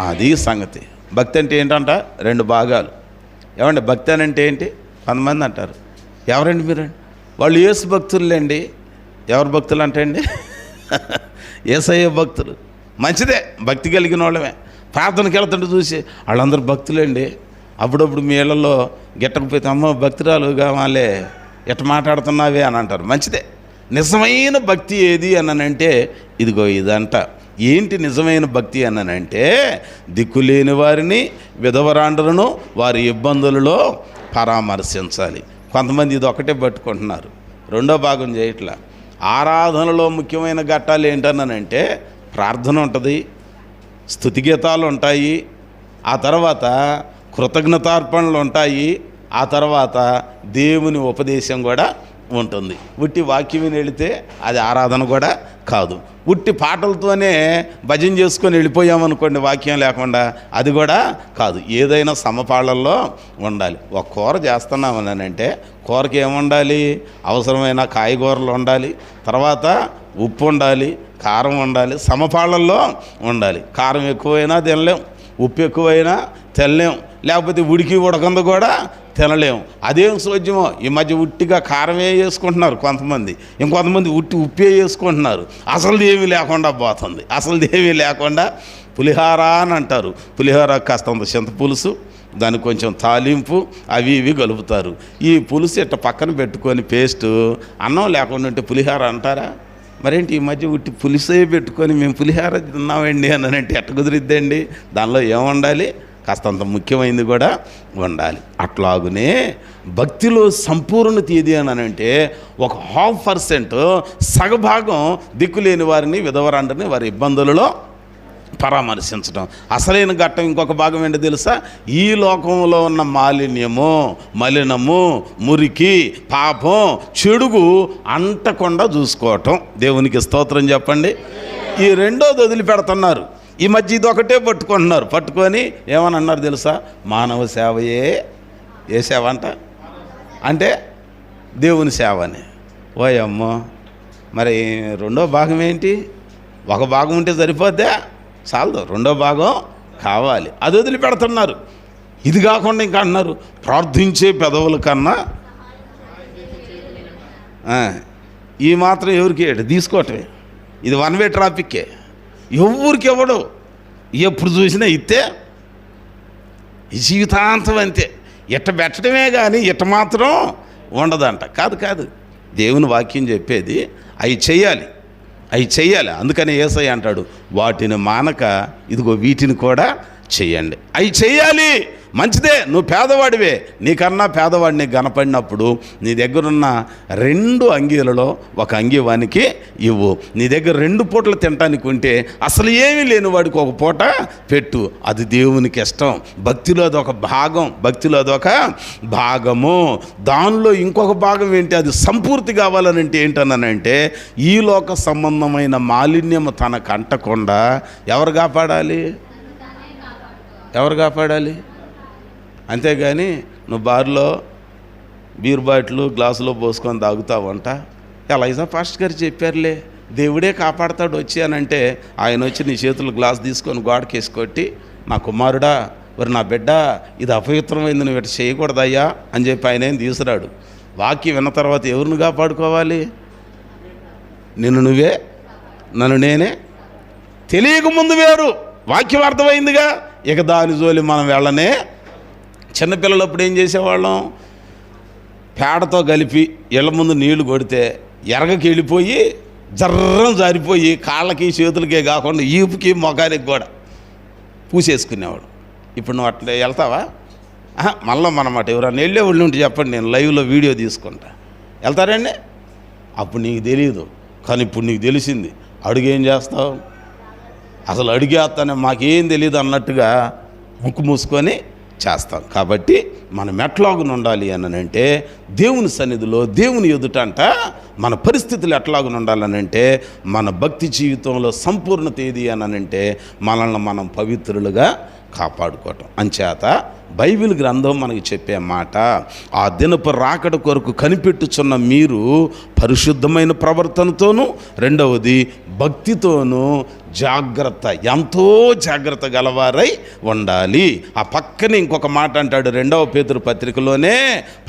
అది సంగతి. భక్తి అంటే ఏంటంట? 2 భాగాలు. ఏమండి భక్తి అని అంటే ఏంటి? కొంతమంది అంటారు, ఎవరండి మీరండి? వాళ్ళు యేసు భక్తులండి. ఎవరు భక్తులు అంటే అండి? యేసయ్య భక్తులు. మంచిదే, భక్తి కలిగిన వాళ్ళమే. ప్రార్థనకి వెళ్తుంటే చూసి వాళ్ళందరూ భక్తులండి. అప్పుడప్పుడు మీ ఇళ్లలో గిట్టకపోతే అమ్మ భక్తురాలు కావాలే ఎట్ట మాట్లాడుతున్నావే అని అంటారు. మంచిదే. నిజమైన భక్తి ఏది అనంటే ఇదిగో ఇదంట. ఏంటి నిజమైన భక్తి అనంటే దిక్కులేని వారిని, విధవరాండ్రను వారి ఇబ్బందులలో పరామర్శించాలి. కొంతమంది ఇది ఒకటే పట్టుకుంటున్నారు, రెండో భాగం చేయట్లా. ఆరాధనలో ముఖ్యమైన ఘట్టాలు ఏంటనంటే ప్రార్థన ఉంటుంది, స్తుతిగీతాలు ఉంటాయి, ఆ తర్వాత కృతజ్ఞతార్పణలు ఉంటాయి, ఆ తర్వాత దేవుని ఉపదేశం కూడా ఉంటుంది. ఉట్టి వాక్యం విని వెళితే అది ఆరాధన కూడా కాదు. ఉట్టి పాటలతోనే భజన చేసుకొని వెళ్ళిపోయామనుకోండి వాక్యం లేకుండా, అది కూడా కాదు. ఏదైనా సమపాళ్ళల్లో ఉండాలి. ఒక కూర చేస్తున్నామని అంటే కూరకి ఏముండాలి? అవసరమైన కాయగూరలు ఉండాలి, తర్వాత ఉప్పు ఉండాలి, కారం ఉండాలి, సమపాళ్ళల్లో ఉండాలి. కారం ఎక్కువైనా తినలేం, ఉప్పు ఎక్కువైనా తినలేం, లేకపోతే ఉడికి ఉడకందు కూడా తినలేము. అదేం సోద్యమో. ఈ మధ్య ఉట్టిగా కారమే వేసుకుంటున్నారు కొంతమంది, ఇంకొంతమంది ఉట్టి ఉప్పే వేసుకుంటున్నారు. అసలు ఏమీ లేకుండా పోతుంది. అసలు ఏమీ లేకుండా పులిహార అని అంటారు. పులిహార కాస్తంత చింతపులుసు, దానికి కొంచెం తాలింపు, అవి ఇవి కలుపుతారు. ఈ పులుసు ఇట్ట పక్కన పెట్టుకొని పేస్టు అన్నం లేకుండా ఉంటే పులిహార అంటారా? మరేంటి ఈ మధ్య ఉట్టి పులిసే పెట్టుకొని మేము పులిహార తిన్నామండి అని అంటే ఎట్ట కుదిరిద్దండి? దానిలో ఏముండాలి? కాస్తంత ముఖ్యమైనది కూడా ఉండాలి. అట్లాగునే భక్తిలో సంపూర్ణత ఏది అని అంటే 0.5% సగభాగం దిక్కులేని వారిని, విధవరాండ్రని వారి ఇబ్బందులలో పరామర్శించడం. అసలైన ఘట్టం ఇంకొక భాగం ఏంటో తెలుసా? ఈ లోకంలో ఉన్న మాలిన్యము, మలినము, మురికి, పాపం, చెడుగు అంటకుండా చూసుకోవటం. దేవునికి స్తోత్రం చెప్పండి. ఈ రెండోది వదిలిపెడుతున్నారు. ఈ మధ్య ఇది ఒకటే పట్టుకుంటున్నారు. పట్టుకొని ఏమని అన్నారు తెలుసా? మానవ సేవయే ఏ సేవ అంట అంటే దేవుని సేవ అని. ఓయమ్మో, మరి రెండో భాగం ఏంటి? ఒక భాగం ఉంటే సరిపోద్దా? చాలదు, రెండో భాగం కావాలి. అది వదిలిపెడుతున్నారు. ఇది కాకుండా ఇంకా అంటున్నారు ప్రార్థించే పెదవుల కన్నా ఈ మాత్రం ఎవరికి తీసుకోవటమే. ఇది వన్ వే ట్రాఫిక్కే. ఎవరికి ఎవడు ఎప్పుడు చూసినా ఇత్తే ఈ జీవితాంతం అంతే. ఇట్ట పెట్టడమే కానీ ఇట్ట మాత్రం ఉండదంట. కాదు, దేవుని వాక్యం చెప్పేది అవి చెయ్యాలి. అందుకని యేసయ్య అంటాడు వాటిని మానక ఇదిగో వీటిని కూడా చెయ్యండి. అవి చెయ్యాలి. మంచిదే, నువ్వు పేదవాడివే, నీకన్నా పేదవాడిని కనపడినప్పుడు నీ దగ్గరున్న 2 అంగీలలో ఒక అంగీ వానికి ఇవ్వు. నీ దగ్గర 2 పూటలు తినటానికి ఉంటే అసలు ఏమీ లేని వాడికి ఒక పూట పెట్టు. అది దేవునికి ఇష్టం. భక్తిలో అదొక భాగము. దానిలో ఇంకొక భాగం ఏంటి? అది సంపూర్తి కావాలనంటే ఏంటనంటే ఈ లోక సంబంధమైన మాలిన్యము తనకు అంటకుండా ఎవరు కాపాడాలి? అంతేగాని నువ్వు బార్లో బీర్ బాటిల్ గ్లాసులో పోసుకొని తాగుతావంట. ఎలైజా పాస్టర్ గారు చెప్పారులే, దేవుడే కాపాడతాడు వచ్చి అని అంటే ఆయన వచ్చి నీ చేతులు గ్లాస్ తీసుకొని గోడకేసి కొట్టి, నా కుమారుడా, మరి నా బిడ్డ, ఇది అపవిత్రమైంది, నువ్వు ఇటు చేయకూడదయ్యా అని చెప్పి ఆయన ఏం తీసుకురాడు. వాక్యం విన్న తర్వాత ఎవరిని కాపాడుకోవాలి? నిన్ను నువ్వే, నన్ను నేనే. తెలియకముందు వేరు, వాక్యం అర్థమైందిగా, ఇక దాని జోలి మనం వెళ్ళనే. చిన్నపిల్లలప్పుడు ఏం చేసేవాళ్ళం? పేడతో కలిపి ఇళ్ళ ముందు నీళ్లు కొడితే ఎరగకి వెళ్ళిపోయి జర్రం జారిపోయి కాళ్ళకి చేతులకే కాకుండా ఈపుకి మొఖానికి కూడా పూసేసుకునేవాడు. ఇప్పుడు నువ్వు అట్లా వెళ్తావా? మళ్ళీ మనమాట ఎవరన్నా వెళ్ళే వాళ్ళు ఉంటే చెప్పండి, నేను లైవ్లో వీడియో తీసుకుంటా. వెళ్తారండి? అప్పుడు నీకు తెలియదు, కానీ ఇప్పుడు నీకు తెలిసింది. అడుగేం చేస్తావు? అసలు అడిగేస్తానే మాకేం తెలియదు అన్నట్టుగా ముక్కు మూసుకొని చేస్తాం. కాబట్టి మనం ఎట్లాగున ఉండాలి అనంటే దేవుని సన్నిధిలో, దేవుని ఎదుటంట మన పరిస్థితులు ఎట్లాగున ఉండాలనంటే మన భక్తి జీవితంలో సంపూర్ణత ఏది అనంటే మనల్ని మనం పవిత్రులుగా కాపాడుకోవటం. అంచేత బైబిల్ గ్రంథం మనకి చెప్పే మాట, ఆ దినపు రాకడ కొరకు కనిపెట్టుచున్న మీరు పరిశుద్ధమైన ప్రవర్తనతోనూ, రెండవది భక్తితోనూ జాగ్రత్త, ఎంతో జాగ్రత్త గలవారై ఉండాలి. ఆ పక్కనే ఇంకొక మాట అంటాడు 2వ పేతురు పత్రికలోనే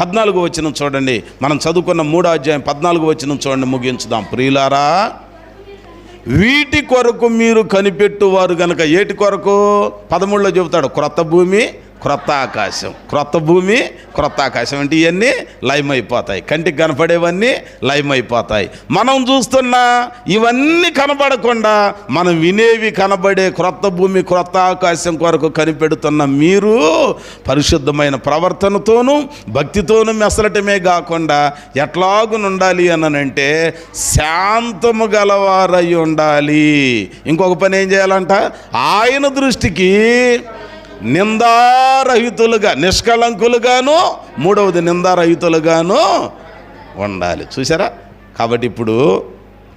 14వ వచనం చూడండి. మనం చదువుకున్న 3వ అధ్యాయం 14వ వచనం చూడండి, ముగించుదాం. ప్రియులారా, వీటి కొరకు మీరు కనిపెట్టువారు గనక. ఏటి కొరకు? 13లో చెబుతాడు, క్రొత్త భూమి క్రొత్త ఆకాశం. క్రొత్త భూమి క్రొత్త ఆకాశం అంటే ఇవన్నీ లయమైపోతాయి, కంటికి కనపడేవన్నీ లయమైపోతాయి. మనం చూస్తున్న ఇవన్నీ కనపడకుండా మనం వినేవి కనబడే క్రొత్త భూమి క్రొత్త ఆకాశం కొరకు కనిపెడుతున్న మీరు పరిశుద్ధమైన ప్రవర్తనతోనూ భక్తితోనూ మెసలటమే కాకుండా ఎట్లాగునుండాలి అనంటే శాంతము గలవారై ఉండాలి. ఇంకొక పని ఏం చేయాలంట? ఆయన దృష్టికి నిందారహితులుగా, నిష్కళంకులుగాను, మూడవది నిందారహితులుగాను ఉండాలి. చూసారా? కాబట్టి ఇప్పుడు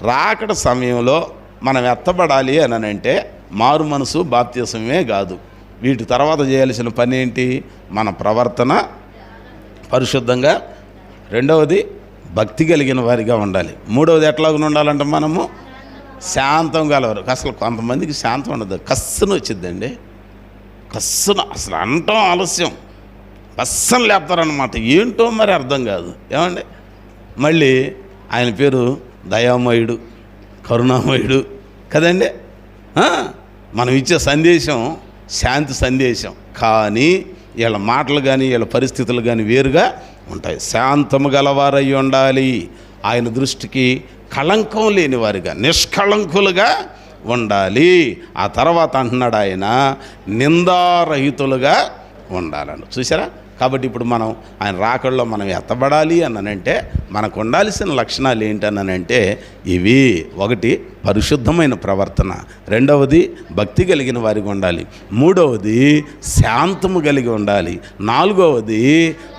రాకడ సమయంలో మనం ఎత్తబడాలి అనంటే మారు మనసు బాప్తిసమే కాదు, వీటి తర్వాత చేయాల్సిన పని ఏంటి? మన ప్రవర్తన పరిశుద్ధంగా, రెండవది భక్తి కలిగిన వారిగా ఉండాలి, మూడవది ఎట్లాగా ఉండాలంటే మనము శాంతం గలవారు. అసలు కొంతమందికి శాంతం ఉండదు, కస్సున వచ్చిద్దండి, కస్సున అసలు అంటాం ఆలస్యం, కస్సను లేపుతారనమాట. ఏంటో మరి అర్థం కాదు. ఏమండి, మళ్ళీ ఆయన పేరు దయామయుడు, కరుణామయుడు కదండి. మనం ఇచ్చే సందేశం శాంతి సందేశం, కానీ వీళ్ళ మాటలు కానీ వీళ్ళ పరిస్థితులు కానీ వేరుగా ఉంటాయి. శాంతము గలవారై ఉండాలి, ఆయన దృష్టికి కళంకం లేని వారిగా, నిష్కళంకులుగా ఉండాలి. ఆ తర్వాత అంటున్నాడు ఆయన నిందారహితులుగా ఉండాలని. చూసారా? కాబట్టి ఇప్పుడు మనం ఆయన రాకడలో మనం ఎత్తబడాలి అనంటే మనకు ఉండాల్సిన లక్షణాలు ఏంటనంటే ఇవి: ఒకటి పరిశుద్ధమైన ప్రవర్తన, రెండవది భక్తి కలిగిన వారికి ఉండాలి, మూడవది శాంతము కలిగి ఉండాలి, నాలుగవది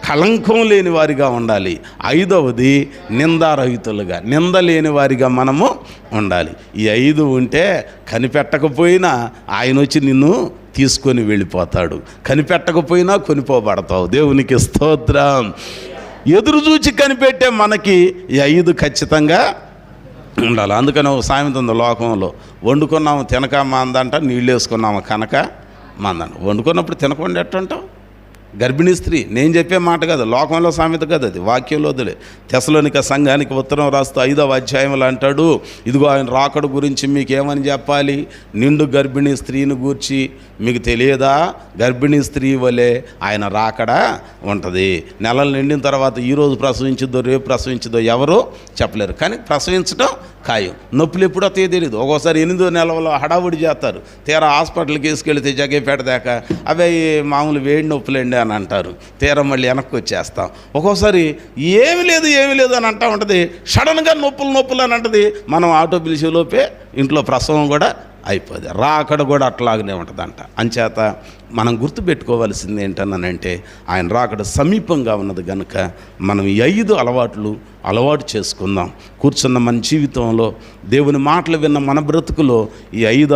కళంకం లేని వారిగా ఉండాలి, ఐదవది నిందారహితులుగా, నింద లేని వారిగా మనము ఉండాలి. ఈ 5 ఉంటే కనిపెట్టకపోయినా ఆయన వచ్చి నిన్ను తీసుకొని వెళ్ళిపోతాడు, కనిపెట్టకపోయినా కొనిపోబడతావు. దేవునికి స్తోత్రం. ఎదురు చూచి కనిపెట్టే మనకి ఈ 5 ఖచ్చితంగా ఉండాలి. అందుకని ఒక సామెత ఉంది లోకంలో, వండుకున్నాము తినక మందంట, నీళ్ళు వేసుకున్నాము కనుక మందంట. వండుకున్నప్పుడు తినకుండా ఎట్టంటావు? గర్భిణీ స్త్రీ, నేను చెప్పే మాట కదా, లోకంలో సామెత కదా, అది వాక్యంలో వదిలే. తెస్సలోనిక సంఘానికి ఉత్తరం రాస్తూ 5వ అధ్యాయంలో అంటాడు, ఇదిగో ఆయన రాకడ గురించి మీకేమని చెప్పాలి? నిండు గర్భిణీ స్త్రీని గూర్చి మీకు తెలియదా? గర్భిణీ స్త్రీ వలె ఆయన రాకడ ఉంటుంది. నెలలు నిండిన తర్వాత ఈరోజు ప్రసవించిద్దో రేపు ప్రసవించిద్దో ఎవరు చెప్పలేరు, కానీ ప్రసవించడం ఖాయం. నొప్పులు ఎప్పుడో తెలియదు. ఒక్కోసారి 8వ నెలలో హడావుడి చేస్తారు, తీరా హాస్పిటల్కి తీసుకెళ్తే జగేపేట దాకా అవే మామూలు వేడి నొప్పులండి అని అంటారు, తీరా మళ్ళీ వెనక్కి వచ్చేస్తాం. ఒక్కోసారి ఏమి లేదు అని అంటూ ఉంటుంది, సడన్గా నొప్పులు అని అంటుంది. మనం ఆటో పిలిచేలోపే ఇంట్లో ప్రసవం కూడా అయిపోద్ది. రాకడ కూడా అట్లాగనే ఉంటుందంట. అంచేత మనం గుర్తుపెట్టుకోవాల్సింది ఏంటనంటే ఆయన రాకడ సమీపంగా ఉన్నది కనుక మనం ఈ 5 అలవాటు చేసుకుందాం. కూర్చున్న మన జీవితంలో దేవుని మాటలు విన్న మన బ్రతుకులో ఈ 5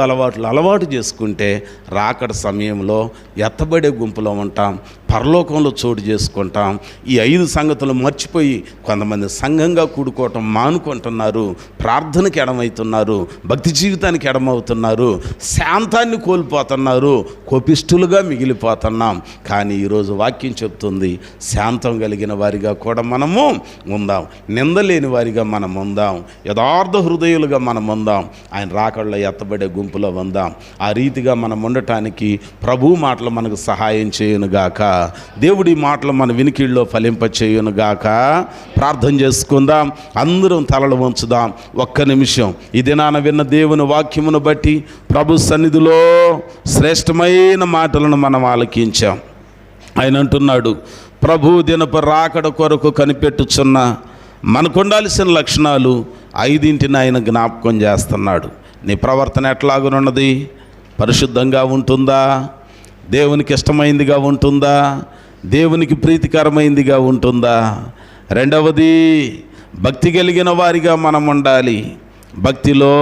అలవాటు చేసుకుంటే రాకడ సమయంలో ఎత్తబడే గుంపులో ఉంటాం, పరలోకంలో చోటు చేసుకుంటాం. ఈ 5 సంగతులు మర్చిపోయి కొంతమంది సంఘంగా కూడుకోవటం మానుకుంటున్నారు, ప్రార్థనకి ఎడమవుతున్నారు, భక్తి జీవితానికి ఎడమవుతున్నారు, శాంతాన్ని కోల్పోతున్నారు, కోపిష్ఠులుగా మిగిలిపోతున్నాం. కానీ ఈరోజు వాక్యం చెప్తుంది, శాంతం కలిగిన వారిగా కూడా మనము ఉందాం, నిందలేని వారిగా మనం ఉందాం, యథార్థ హృదయులుగా మనం ఉందాం, ఆయన రాకడలో ఎత్తబడే గుంపులో ఉందాం. ఆ రీతిగా మనం ఉండటానికి ప్రభు మాటలు మనకు సహాయం చేయునుగాక. దేవుడి మాటలు మన వినికిడిలో ఫలింప చేయునుగాక. ప్రార్థన చేసుకుందాం, అందరం తలలు వంచుదాం. ఒక్క నిమిషం ఈ దినాన విన్న దేవుని వాక్యమును బట్టి ప్రభు సన్నిధిలో శ్రేష్టమైన మాటలను మనం ఆలకించాం. ఆయన అంటున్నాడు, ప్రభు దినపు రాకడ కొరకు కనిపెట్టుచున్న మనకు ఉండాల్సిన లక్షణాలు 5 ఆయన జ్ఞాపకం చేస్తున్నాడు. నీ ప్రవర్తన ఎట్లాగునున్నది? పరిశుద్ధంగా ఉంటుందా? దేవునికి ఇష్టమైందిగా ఉంటుందా? దేవునికి ప్రీతికరమైందిగా ఉంటుందా? రెండవది, భక్తి కలిగిన వారిగా మనం ఉండాలి. భక్తిలో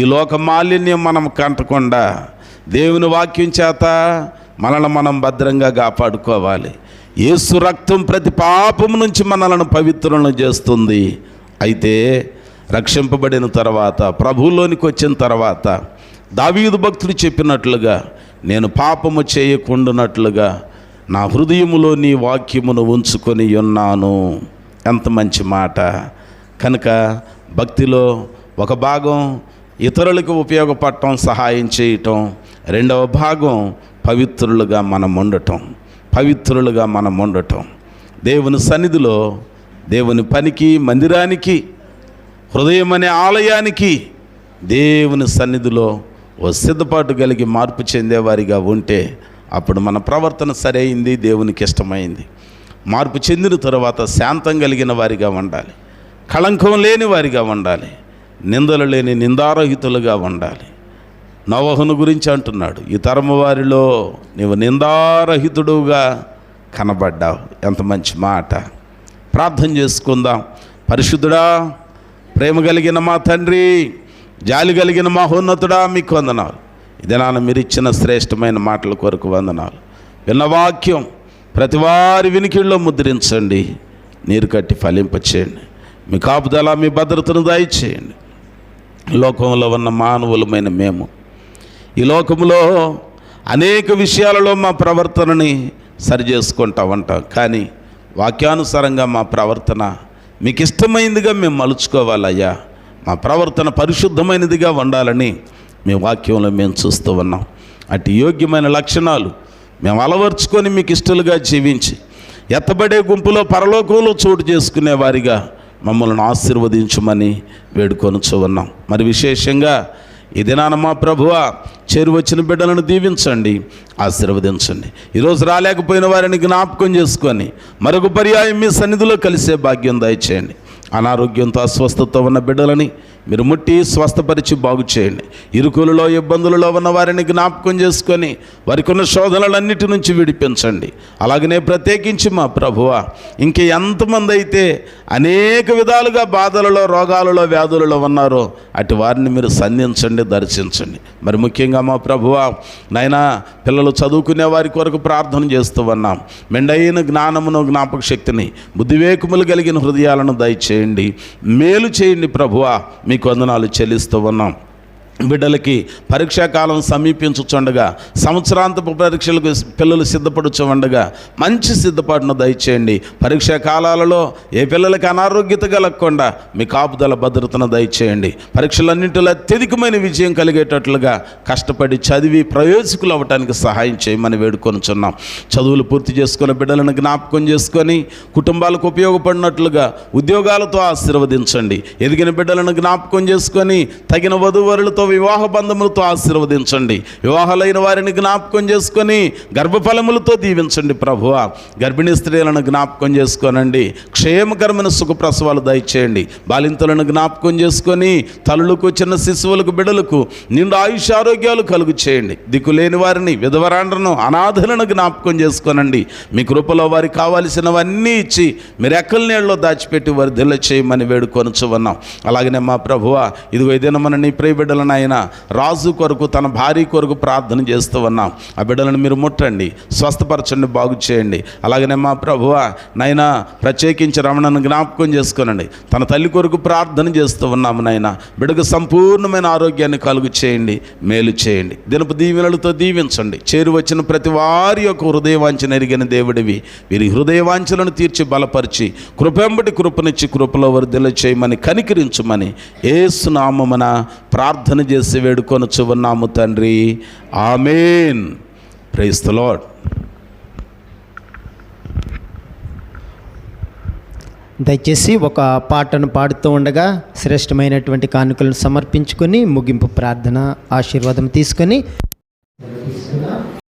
ఈ లోక మాలిన్యం మనం కంటకుండా దేవుని వాక్యం చేత మనల్ని మనం భద్రంగా కాపాడుకోవాలి. యేసు రక్తం ప్రతి పాపము నుంచి మనలను పవిత్రులను చేస్తుంది. అయితే రక్షింపబడిన తర్వాత, ప్రభువులోనికి వచ్చిన తర్వాత దావీదు భక్తుడు చెప్పినట్లుగా, నేను పాపము చేయకుండానట్లుగా నా హృదయములో నీ వాక్యమును ఉంచుకొని ఉన్నాను. ఎంత మంచి మాట. కనుక భక్తిలో ఒక భాగం ఇతరులకు ఉపయోగపడటం, సహాయం చేయటం. రెండవ భాగం పవిత్రులుగా మనం ఉండటం. దేవుని సన్నిధిలో, దేవుని పనికి, మందిరానికి, హృదయం అనే ఆలయానికి, దేవుని సన్నిధిలో ఓ సిద్ధపాటు కలిగి మార్పు చెందేవారిగా ఉంటే అప్పుడు మన ప్రవర్తన సరైంది, దేవునికి ఇష్టమైంది. మార్పు చెందిన తర్వాత శాంతం కలిగిన వారిగా ఉండాలి, కళంకం లేని వారిగా ఉండాలి, నిందలు లేని నిందారహితులుగా ఉండాలి. నోవహును గురించి అంటున్నాడు, ఈ తరము వారిలో నీవు నిందారహితుడుగా కనబడ్డావు. ఎంత మంచి మాట. ప్రార్థన చేసుకుందాం. పరిశుద్ధుడా, ప్రేమ కలిగిన మా తండ్రి, జాలి కలిగిన మహోన్నతుడా, మీకు వందనాలు. ఇదేనా మీరు ఇచ్చిన శ్రేష్టమైన మాటల కొరకు వందనాలు. విన్న వాక్యం ప్రతి వారి వినికిడిలో ముద్రించండి, నీరు కట్టి ఫలింపచేయండి. మీ కాపుదల, మీ భద్రతను దయచేయండి. లోకంలో ఉన్న మానవులమైన మేము ఈ లోకంలో అనేక విషయాలలో మా ప్రవర్తనని సరిచేసుకుంటా ఉంటాం. కానీ వాక్యానుసారంగా మా ప్రవర్తన మీకు ఇష్టమైనదిగా మేము మలుచుకోవాలయ్యా. మా ప్రవర్తన పరిశుద్ధమైనదిగా ఉండాలని మీ వాక్యంలో మేము చూస్తూ ఉన్నాం. అటు యోగ్యమైన లక్షణాలు మేము అలవర్చుకొని మీకు ఇష్టలుగా జీవించి ఎత్తబడే గుంపులో పరలోకంలో చోటు చేసుకునే వారిగా మమ్మల్ని ఆశీర్వదించమని వేడుకొనుచూ ఉన్నాం. మరి విశేషంగా ఈ దినాన మా ప్రభువా, చేరువచ్చిన బిడ్డలను దీవించండి, ఆశీర్వదించండి. ఈరోజు రాలేకపోయిన వారిని జ్ఞాపకం చేసుకొని మరొక పర్యాయం మీ సన్నిధిలో కలిసే భాగ్యం దయచేయండి. అనారోగ్యంతో అస్వస్థతతో ఉన్న బిడ్డలని మీరు ముట్టి స్వస్థపరిచి బాగు చేయండి. ఇరుకులలో, ఇబ్బందులలో ఉన్న వారిని జ్ఞాపకం చేసుకొని వారికి ఉన్న శోధనలన్నిటి నుంచి విడిపించండి. అలాగనే ప్రత్యేకించి మా ప్రభువా, ఇంక ఎంతమంది అయితే అనేక విధాలుగా బాధలలో, రోగాలలో, వ్యాధులలో ఉన్నారో అటు వారిని మీరు సంధించండి, దర్శించండి. మరి ముఖ్యంగా మా ప్రభువా, నాయనా, పిల్లలు చదువుకునే వారి కొరకు ప్రార్థన చేస్తూ ఉన్నాం. మెండైన జ్ఞానమును, జ్ఞాపక శక్తిని, బుద్ధివేకములు కలిగిన హృదయాలను దయచేయండి, మేలు చేయండి. ప్రభువా, మీకు వందనాలు చెల్లిస్తూ ఉన్నాం. బిడ్డలకి పరీక్షాకాలం సమీపించుచుండగా, సంవత్సరాంతపు పరీక్షలకు పిల్లలు సిద్ధపడుచుండగా మంచి సిద్ధపాటును దయచేయండి. పరీక్షా కాలాలలో ఏ పిల్లలకి అనారోగ్యత కలగకుండా మీ కాపుదల, భద్రతను దయచేయండి. పరీక్షలన్నింటిలో అత్యధికమైన విజయం కలిగేటట్లుగా కష్టపడి చదివి ప్రయోజకులు అవ్వటానికి సహాయం చేయమని వేడుకొనుచున్నాం. చదువులు పూర్తి చేసుకున్న బిడ్డలను జ్ఞాపకం చేసుకొని కుటుంబాలకు ఉపయోగపడినట్లుగా ఉద్యోగాలతో ఆశీర్వదించండి. ఎదిగిన బిడ్డలను జ్ఞాపకం చేసుకొని తగిన వధూవరులతో, వివాహ బంధములతో ఆశీర్వదించండి. వివాహాలైన వారిని జ్ఞాపకం చేసుకొని గర్భఫలములతో దీవించండి. ప్రభువా, గర్భిణీ స్త్రీలను జ్ఞాపకం చేసుకోనండి, క్షేమకరమైన సుఖప్రసవాలు దయచేయండి. బాలింతలను జ్ఞాపకం చేసుకొని తల్లులకు, చిన్న శిశువులకు, బిడ్డలకు నిండు ఆయుష్ ఆరోగ్యాలు కలుగు చేయండి. దిక్కులేని వారిని, విధవరాండ్రను, అనాథలను జ్ఞాపకం చేసుకోనండి. మీ కృపలో వారికి కావలసినవన్నీ ఇచ్చి మీరు ఎక్కల నీళ్ళలో దాచిపెట్టి వారి దిల్ల చేయమని వేడుకొనుచు ఉన్నాం. అలాగనే మా ప్రభువా, ఇదిగో ఇదేనా మన నీ ప్రియ బిడ్డలను ఆయన రాజు కొరకు, తన భార్య కొరకు ప్రార్థన చేస్తూ ఉన్నాం. ఆ బిడ్డలను మీరు ముట్టండి, స్వస్థపరచండి, బాగు చేయండి. అలాగనే మా ప్రభువా, నైనా ప్రత్యేకించి రమణను జ్ఞాపకం చేసుకోనండి. తన తల్లి కొరకు ప్రార్థన చేస్తూ ఉన్నాము. నైనా బిడ్డకు సంపూర్ణమైన ఆరోగ్యాన్ని కలుగు చేయండి, మేలు చేయండి. దినపు దీవెనలతో దీవించండి. చేరువచ్చిన ప్రతి వారి యొక్క హృదయవాంఛన ఎరిగిన దేవుడివి, వీరి హృదయవాంఛలను తీర్చి బలపరిచి కృపెంబటి కృపనిచ్చి కృపలో వర్ధిల్ల చేయమని, కనికరించమని యేసు నామమున ప్రార్థన చేసి వేడుకొనుచు ఉన్నాము తండ్రి. ఆమేన్. Praise the lord.
దయచేసి ఒక పాటను పాడుతూ ఉండగా శ్రేష్టమైనటువంటి కానుకలను సమర్పించుకొని ముగింపు ప్రార్థన ఆశీర్వాదం తీసుకొని